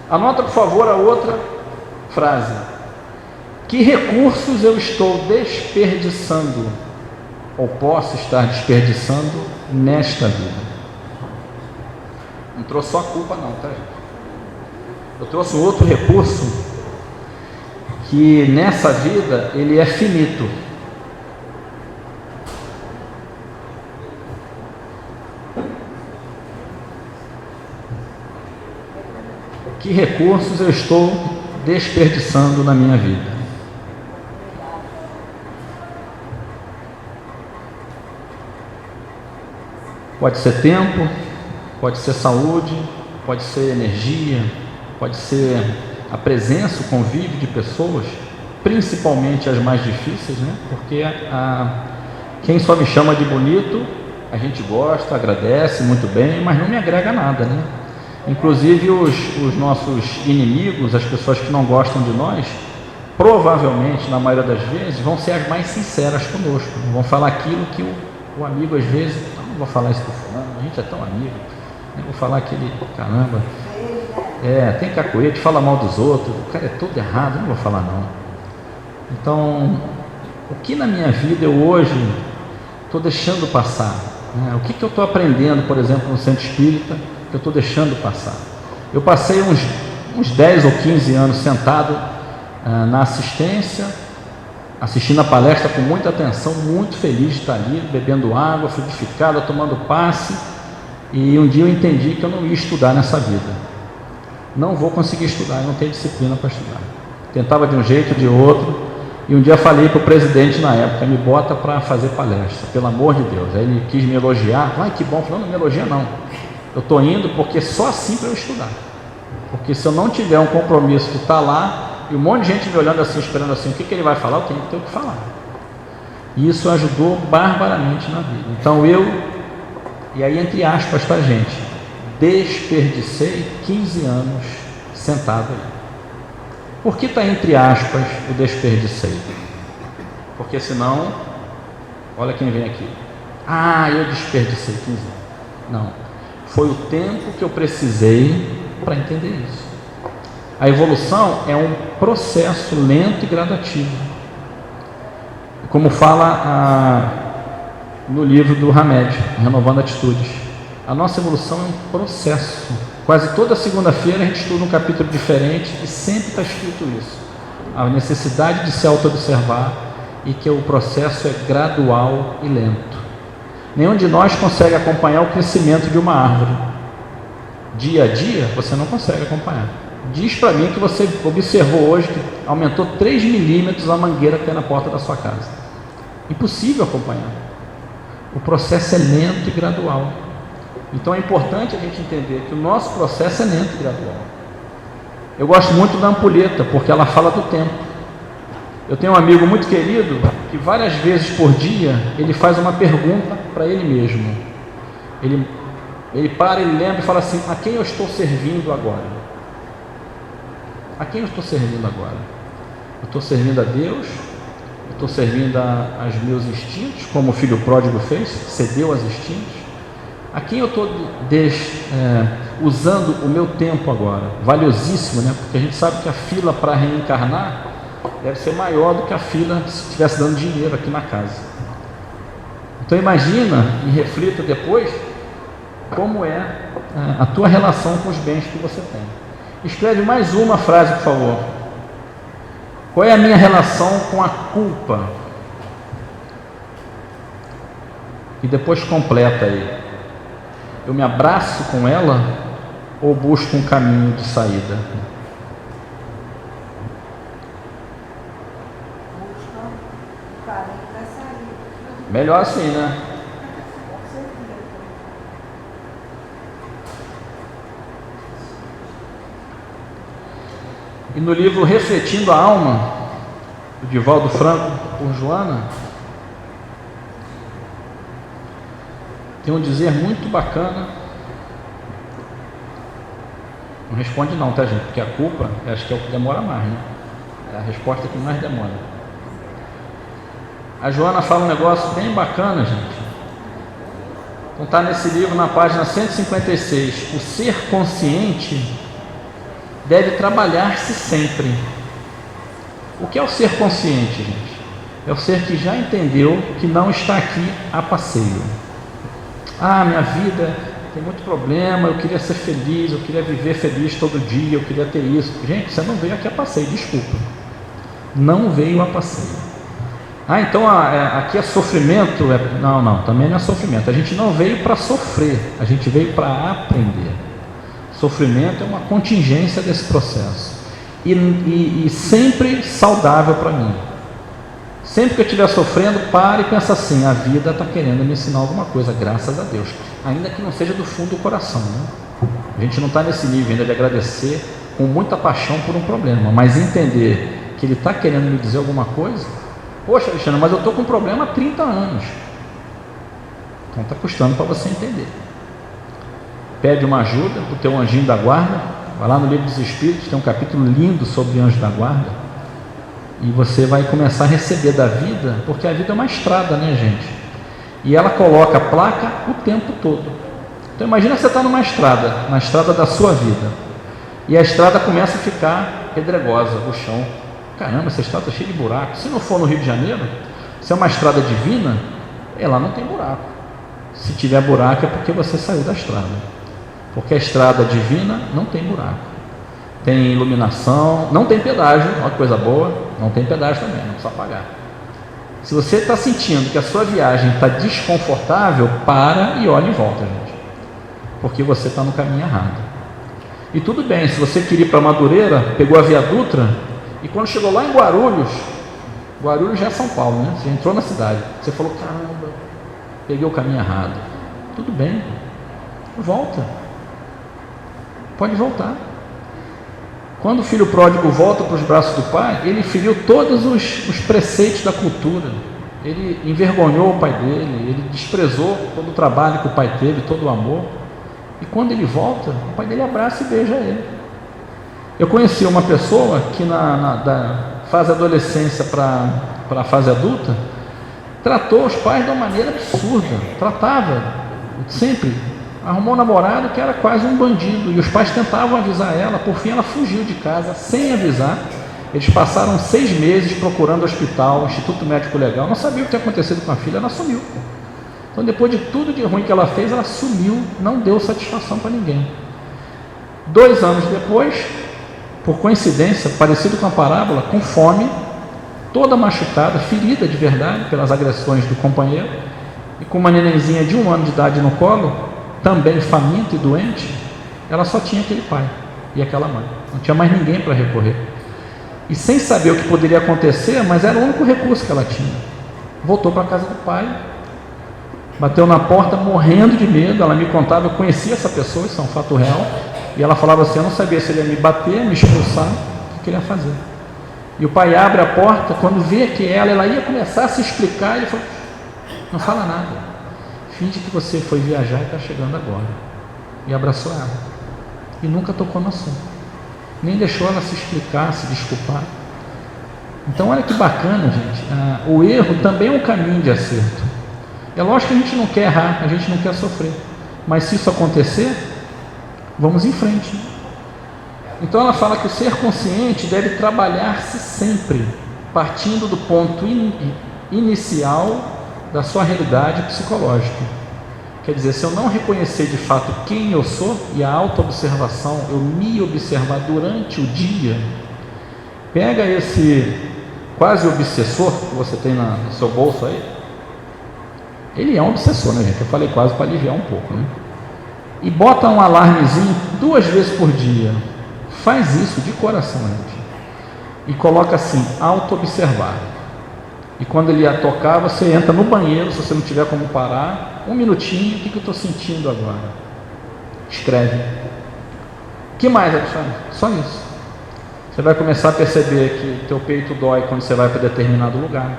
[SPEAKER 1] Anota, por favor, a outra frase. Que recursos eu estou desperdiçando ou posso estar desperdiçando nesta vida? Não trouxe só a culpa não, tá, gente? Eu trouxe um outro recurso que nessa vida ele é finito. Que recursos eu estou desperdiçando na minha vida? Pode ser tempo, pode ser saúde, pode ser energia, pode ser a presença, o convívio de pessoas, principalmente as mais difíceis, né? Porque quem só me chama de bonito, a gente gosta, agradece muito bem, mas não me agrega nada, né? Inclusive os nossos inimigos, as pessoas que não gostam de nós, provavelmente, na maioria das vezes, vão ser as mais sinceras conosco, vão falar aquilo que o amigo às vezes, não vou falar isso do fulano, a gente é tão amigo, eu vou falar aquele, caramba, tem cacoete, fala mal dos outros, o cara é todo errado, eu não vou falar não. Então, o que na minha vida eu hoje estou deixando passar? Né? O que eu estou aprendendo, por exemplo, no Centro Espírita, que eu estou deixando passar? Eu passei uns 10 ou 15 anos sentado na assistência, assistindo a palestra com muita atenção, muito feliz de estar ali, bebendo água, frutificada, tomando passe, e um dia eu entendi que eu não ia estudar nessa vida. Não vou conseguir estudar, eu não tenho disciplina para estudar. Tentava de um jeito, de outro, e um dia falei para o presidente na época, me bota para fazer palestra, pelo amor de Deus. Aí ele quis me elogiar, ai que bom, falando, não me elogia não. Eu estou indo porque só assim para eu estudar. Porque se eu não tiver um compromisso de estar lá, e um monte de gente me olhando assim, esperando assim, o que ele vai falar, eu tenho que ter o que falar. E isso ajudou barbaramente na vida. Então e aí entre aspas, tá, gente, desperdicei 15 anos sentado aí. Por que está entre aspas o desperdicei? Porque senão, olha quem vem aqui. Eu desperdicei 15 anos. Não, foi o tempo que eu precisei para entender isso. A evolução é um processo lento e gradativo. Como fala no livro do Hamed, Renovando Atitudes. A nossa evolução é um processo. Quase toda segunda-feira a gente estuda um capítulo diferente e sempre está escrito isso. A necessidade de se auto-observar e que o processo é gradual e lento. Nenhum de nós consegue acompanhar o crescimento de uma árvore. Dia a dia você não consegue acompanhar. Diz para mim que você observou hoje que aumentou 3 milímetros a mangueira que tem na porta da sua casa. Impossível acompanhar. O processo é lento e gradual. Então é importante a gente entender que o nosso processo é lento e gradual. Eu gosto muito da ampulheta, porque ela fala do tempo. Eu tenho um amigo muito querido que várias vezes por dia ele faz uma pergunta para ele mesmo. Ele para, ele lembra e fala assim: a quem eu estou servindo agora? A quem eu estou servindo agora? Eu estou servindo a Deus? Eu estou servindo aos meus instintos, como o filho pródigo fez, cedeu aos instintos? A quem eu estou usando o meu tempo agora? Valiosíssimo, né? Porque a gente sabe que a fila para reencarnar deve ser maior do que a fila se estivesse dando dinheiro aqui na casa. Então imagina e reflita depois como é a tua relação com os bens que você tem. Escreve mais uma frase, por favor. Qual é a minha relação com a culpa? E depois completa aí. Eu me abraço com ela ou busco um caminho de saída? Melhor assim, né? E no livro Refletindo a Alma, do Divaldo Franco, por Joana, tem um dizer muito bacana. Não responde não, tá, gente? Porque a culpa, acho que é o que demora mais, né? É a resposta que mais demora. A Joana fala um negócio bem bacana, gente. Então está nesse livro, na página 156. O ser consciente deve trabalhar-se sempre. O que é o ser consciente, gente? É o ser que já entendeu que não está aqui a passeio. Ah, minha vida tem muito problema, eu queria ser feliz, eu queria viver feliz todo dia, eu queria ter isso. Gente, você não veio aqui a passeio, desculpa. Não veio a passeio. Ah, então aqui é sofrimento? Não, também não é sofrimento. A gente não veio para sofrer, a gente veio para aprender. Sofrimento é uma contingência desse processo. E sempre saudável para mim. Sempre que eu estiver sofrendo, pare e pensa assim: a vida está querendo me ensinar alguma coisa, graças a Deus. Ainda que não seja do fundo do coração, né? A gente não está nesse nível ainda de agradecer com muita paixão por um problema, mas entender que ele está querendo me dizer alguma coisa. Poxa, Alexandre, mas eu estou com um problema há 30 anos. Então está custando para você entender. Pede uma ajuda para o teu anjinho da guarda. Vai lá no Livro dos Espíritos, tem um capítulo lindo sobre anjo da guarda. E você vai começar a receber da vida, porque a vida é uma estrada, né, gente? E ela coloca a placa o tempo todo. Então imagina que você está numa estrada, na estrada da sua vida. E a estrada começa a ficar pedregosa, o chão. Caramba, essa estrada está cheia de buracos. Se não for no Rio de Janeiro, se é uma estrada divina, ela não tem buraco. Se tiver buraco é porque você saiu da estrada. Porque a estrada divina não tem buraco. Tem iluminação, não tem pedágio, olha que coisa boa, não tem pedágio também, não precisa pagar. Se você está sentindo que a sua viagem está desconfortável, para e olha em volta, gente. Porque você está no caminho errado. E tudo bem, se você queria ir para Madureira, pegou a Via Dutra, e quando chegou lá em Guarulhos já é São Paulo, né? Você entrou na cidade, você falou: caramba, peguei o caminho errado. Tudo bem, volta. Pode voltar. Quando o filho pródigo volta para os braços do pai, ele feriu todos os preceitos da cultura. Ele envergonhou o pai dele, ele desprezou todo o trabalho que o pai teve, todo o amor. E quando ele volta, o pai dele abraça e beija ele. Eu conheci uma pessoa que da fase adolescência para a fase adulta, tratou os pais de uma maneira absurda. Tratava sempre. Arrumou um namorado que era quase um bandido, e os pais tentavam avisar ela. Por fim ela fugiu de casa sem avisar. Eles passaram 6 meses procurando hospital, Instituto Médico Legal, não sabia o que tinha acontecido com a filha, ela sumiu. Então depois de tudo de ruim que ela fez, ela sumiu, não deu satisfação para ninguém. 2 anos depois, por coincidência, parecido com a parábola, com fome, toda machucada, ferida de verdade pelas agressões do companheiro, e com uma nenenzinha de 1 ano de idade no colo, também faminta e doente, ela só tinha aquele pai e aquela mãe, não tinha mais ninguém para recorrer, e sem saber o que poderia acontecer, mas era o único recurso que ela tinha. Voltou para a casa do pai, bateu na porta morrendo de medo. Ela me contava, eu conhecia essa pessoa, isso é um fato real, e ela falava assim: eu não sabia se ele ia me bater, me expulsar, o que ele ia fazer. E o pai abre a porta, quando vê que ela ia começar a se explicar, ele falou: não fala nada, finge que você foi viajar e está chegando agora. E abraçou ela. E nunca tocou no assunto. Nem deixou ela se explicar, se desculpar. Então olha que bacana, gente. O erro também é um caminho de acerto. É lógico que a gente não quer errar, a gente não quer sofrer. Mas se isso acontecer, vamos em frente. Então ela fala que o ser consciente deve trabalhar-se sempre, partindo do ponto inicial da sua realidade psicológica. Quer dizer, se eu não reconhecer de fato quem eu sou, e a autoobservação, eu me observar durante o dia, pega esse quase obsessor que você tem no seu bolso aí, ele é um obsessor, né, gente? Eu falei quase para aliviar um pouco, né? E bota um alarmezinho 2 vezes por dia. Faz isso de coração, gente. E coloca assim: auto-observar. E quando ele ia tocar, você entra no banheiro, se você não tiver como parar, 1 minutinho, o que eu estou sentindo agora? Escreve. O que mais, Alexandre? Só isso. Você vai começar a perceber que teu peito dói quando você vai para determinado lugar.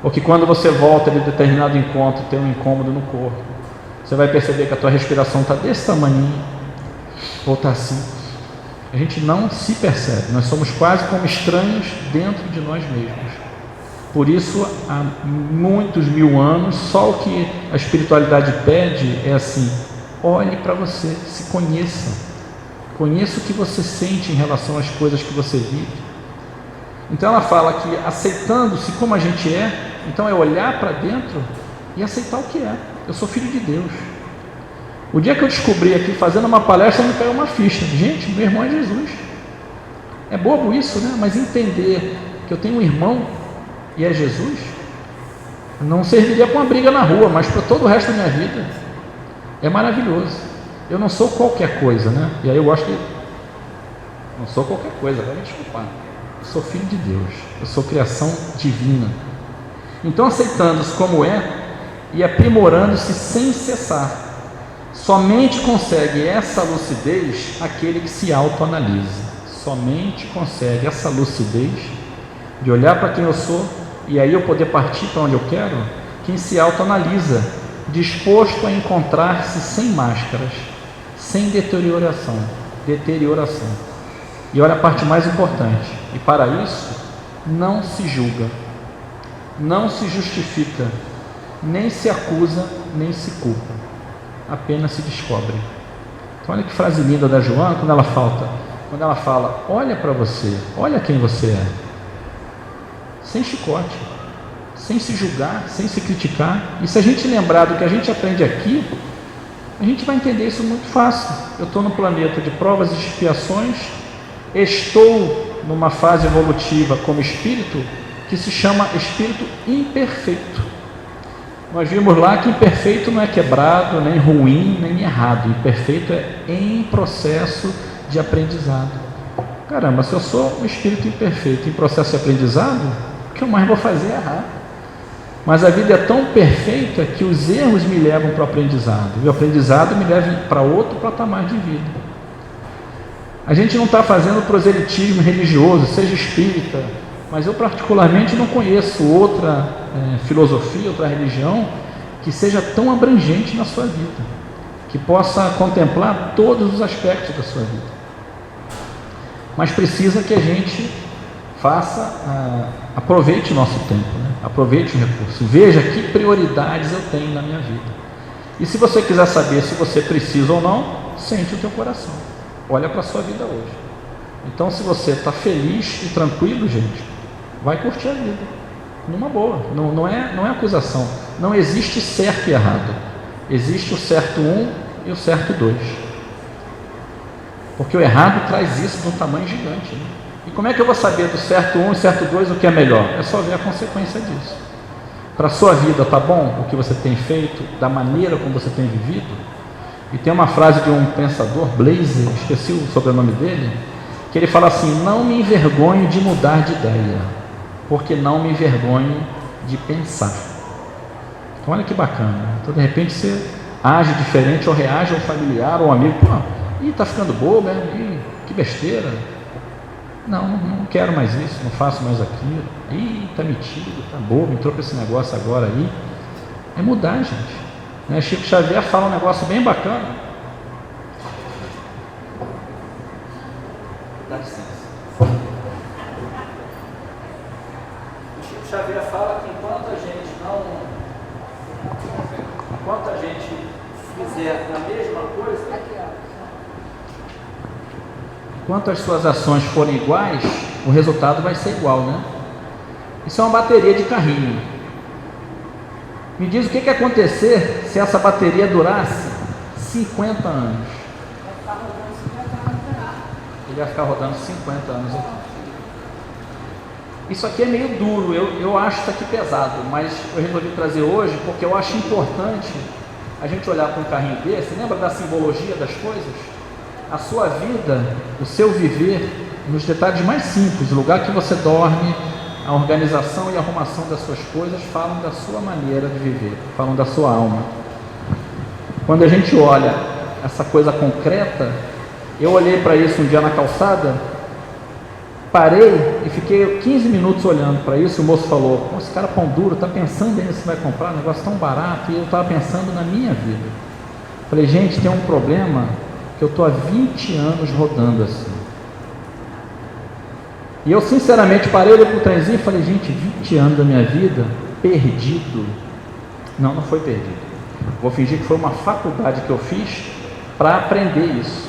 [SPEAKER 1] Ou que quando você volta de determinado encontro, tem um incômodo no corpo. Você vai perceber que a tua respiração está desse tamanho, ou está assim. A gente não se percebe. Nós somos quase como estranhos dentro de nós mesmos. Por isso, há muitos 1000 anos, só o que a espiritualidade pede é assim: olhe para você, se conheça. Conheça o que você sente em relação às coisas que você vive. Então ela fala que aceitando-se como a gente é, então é olhar para dentro e aceitar o que é. Eu sou filho de Deus. O dia que eu descobri aqui, fazendo uma palestra, me caiu uma ficha. Gente, meu irmão é Jesus. É bobo isso, né? Mas entender que eu tenho um irmão e é Jesus, não serviria para uma briga na rua, mas para todo o resto da minha vida é maravilhoso. Eu não sou qualquer coisa, né? E aí eu gosto de... Não sou qualquer coisa, vai me desculpar. Eu sou filho de Deus, eu sou criação divina. Então, aceitando-se como é e aprimorando-se sem cessar, somente consegue essa lucidez aquele que se autoanalisa. Somente consegue essa lucidez de olhar para quem eu sou e aí eu poder partir para onde eu quero, quem se autoanalisa, disposto a encontrar-se sem máscaras, sem deterioração. E olha a parte mais importante: e para isso não se julga, não se justifica, nem se acusa, nem se culpa, apenas se descobre. Então olha que frase linda da Joana, quando ela fala, olha para você, olha quem você é, sem chicote, sem se julgar, sem se criticar. E se a gente lembrar do que a gente aprende aqui, a gente vai entender isso muito fácil. Eu estou no planeta de provas e expiações, estou numa fase evolutiva como espírito que se chama espírito imperfeito. Nós vimos lá que imperfeito não é quebrado, nem ruim, nem errado. Imperfeito é em processo de aprendizado. Caramba, se eu sou um espírito imperfeito em processo de aprendizado, o que eu mais vou fazer é errar. Mas a vida é tão perfeita que os erros me levam para o aprendizado, e o aprendizado me leva para outro patamar de vida. A gente não está fazendo proselitismo religioso, seja espírita, mas eu particularmente não conheço outra filosofia, outra religião que seja tão abrangente na sua vida, que possa contemplar todos os aspectos da sua vida. Mas precisa que a gente aproveite o nosso tempo, né? Aproveite o recurso, veja que prioridades eu tenho na minha vida. E se você quiser saber se você precisa ou não, sente o teu coração, olha para a sua vida hoje. Então, se você está feliz e tranquilo, gente, vai curtir a vida, numa boa. Não é acusação, não existe certo e errado, existe o certo 1 e o certo 2, porque o errado traz isso de um tamanho gigante, né? E como é que eu vou saber do certo 1 e certo 2 o que é melhor? É só ver a consequência disso. Para a sua vida está bom o que você tem feito, da maneira como você tem vivido? E tem uma frase de um pensador, Blaise, esqueci o sobrenome dele, que ele fala assim: não me envergonho de mudar de ideia, porque não me envergonho de pensar. Então olha que bacana. Então de repente você age diferente, ou reage ao familiar ou ao amigo: pô, está ficando bobo, que besteira. Não quero mais isso, não faço mais aquilo. Está metido, está bobo, entrou para esse negócio agora aí. É mudar, gente, né? Chico Xavier fala um negócio bem bacana. Dá licença. O Chico Xavier fala que enquanto a gente fizer a mesma coisa, enquanto as suas ações forem iguais, o resultado vai ser igual, né? Isso é uma bateria de carrinho. Me diz o que ia acontecer se essa bateria durasse 50 anos. Ele ia ficar rodando 50 anos. Isso aqui é meio duro, eu acho isso aqui pesado, mas eu resolvi trazer hoje porque eu acho importante a gente olhar para um carrinho desse. Lembra da simbologia das coisas? A sua vida, o seu viver, nos detalhes mais simples: o lugar que você dorme, a organização e a arrumação das suas coisas falam da sua maneira de viver, falam da sua alma. Quando a gente olha essa coisa concreta, eu olhei para isso um dia na calçada, parei e fiquei 15 minutos olhando para isso. O moço falou: esse cara pão duro, está pensando ainda se vai comprar um negócio tão barato? E eu estava pensando na minha vida. Falei: gente, tem um problema que eu estou há 20 anos rodando assim. E eu sinceramente parei, olhei para o trenzinho e falei: gente, 20 anos da minha vida perdido. Não, não foi perdido. Vou fingir que foi uma faculdade que eu fiz para aprender isso.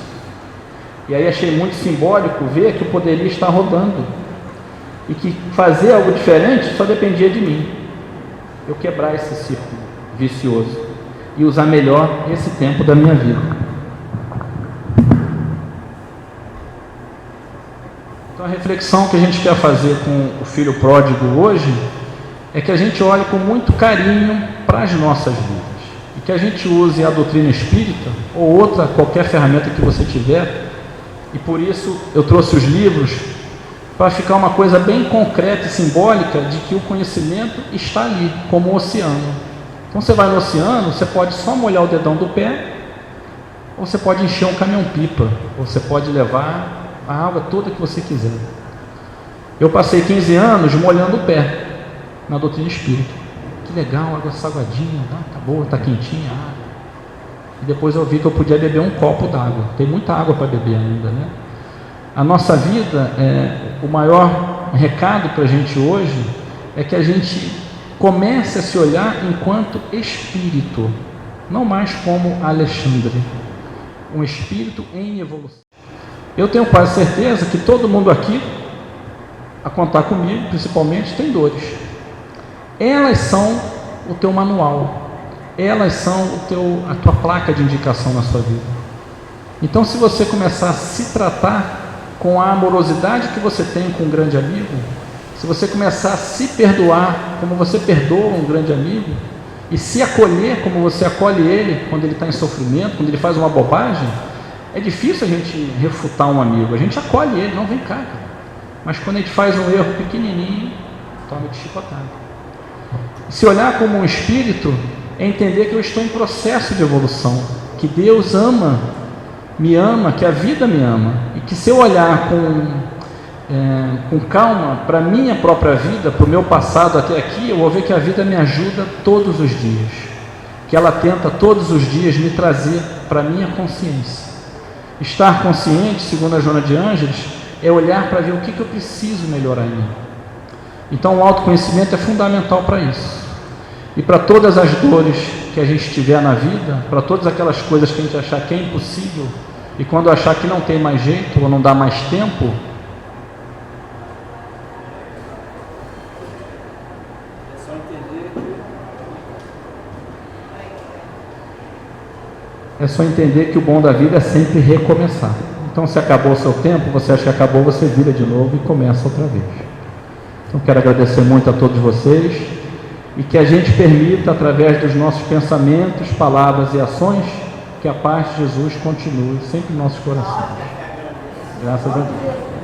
[SPEAKER 1] E aí achei muito simbólico ver que eu poderia estar rodando e que fazer algo diferente só dependia de mim. Eu quebrar esse círculo vicioso e usar melhor esse tempo da minha vida. Então a reflexão que a gente quer fazer com o filho pródigo hoje é que a gente olhe com muito carinho para as nossas vidas e que a gente use a doutrina espírita ou outra, qualquer ferramenta que você tiver. E por isso eu trouxe os livros para ficar uma coisa bem concreta e simbólica de que o conhecimento está ali, como um oceano. Então você vai no oceano, você pode só molhar o dedão do pé, ou você pode encher um caminhão-pipa, ou você pode levar a água toda que você quiser. Eu passei 15 anos molhando o pé na doutrina espírita. Que legal, água salgadinha, tá boa, tá quentinha a água. E depois eu vi que eu podia beber um copo d'água. Tem muita água para beber ainda, né? A nossa vida, o maior recado para a gente hoje é que a gente comece a se olhar enquanto espírito, não mais como Alexandre, um espírito em evolução. Eu tenho quase certeza que todo mundo aqui, a contar comigo, principalmente, tem dores. Elas são o teu manual. Elas são a tua placa de indicação na sua vida. Então, se você começar a se tratar com a amorosidade que você tem com um grande amigo, se você começar a se perdoar como você perdoa um grande amigo, e se acolher como você acolhe ele quando ele está em sofrimento, quando ele faz uma bobagem, é difícil a gente refutar um amigo, a gente acolhe ele, não, vem cá, cara. Mas quando a gente faz um erro pequenininho, toma de chicotada. Se olhar como um espírito é entender que eu estou em processo de evolução, que Deus me ama, que a vida me ama, e que se eu olhar com calma para a minha própria vida, para o meu passado até aqui, eu vou ver que a vida me ajuda todos os dias, que ela tenta todos os dias me trazer para a minha consciência. Estar consciente, segundo a Joana de Ângeles, é olhar para ver o que eu preciso melhorar em mim. Então o autoconhecimento é fundamental para isso. E para todas as dores que a gente tiver na vida, para todas aquelas coisas que a gente achar que é impossível, e quando achar que não tem mais jeito ou não dá mais tempo, é só entender que o bom da vida é sempre recomeçar. Então, se acabou o seu tempo, você acha que acabou, você vira de novo e começa outra vez. Então, quero agradecer muito a todos vocês e que a gente permita, através dos nossos pensamentos, palavras e ações, que a paz de Jesus continue sempre em nossos corações. Graças a Deus.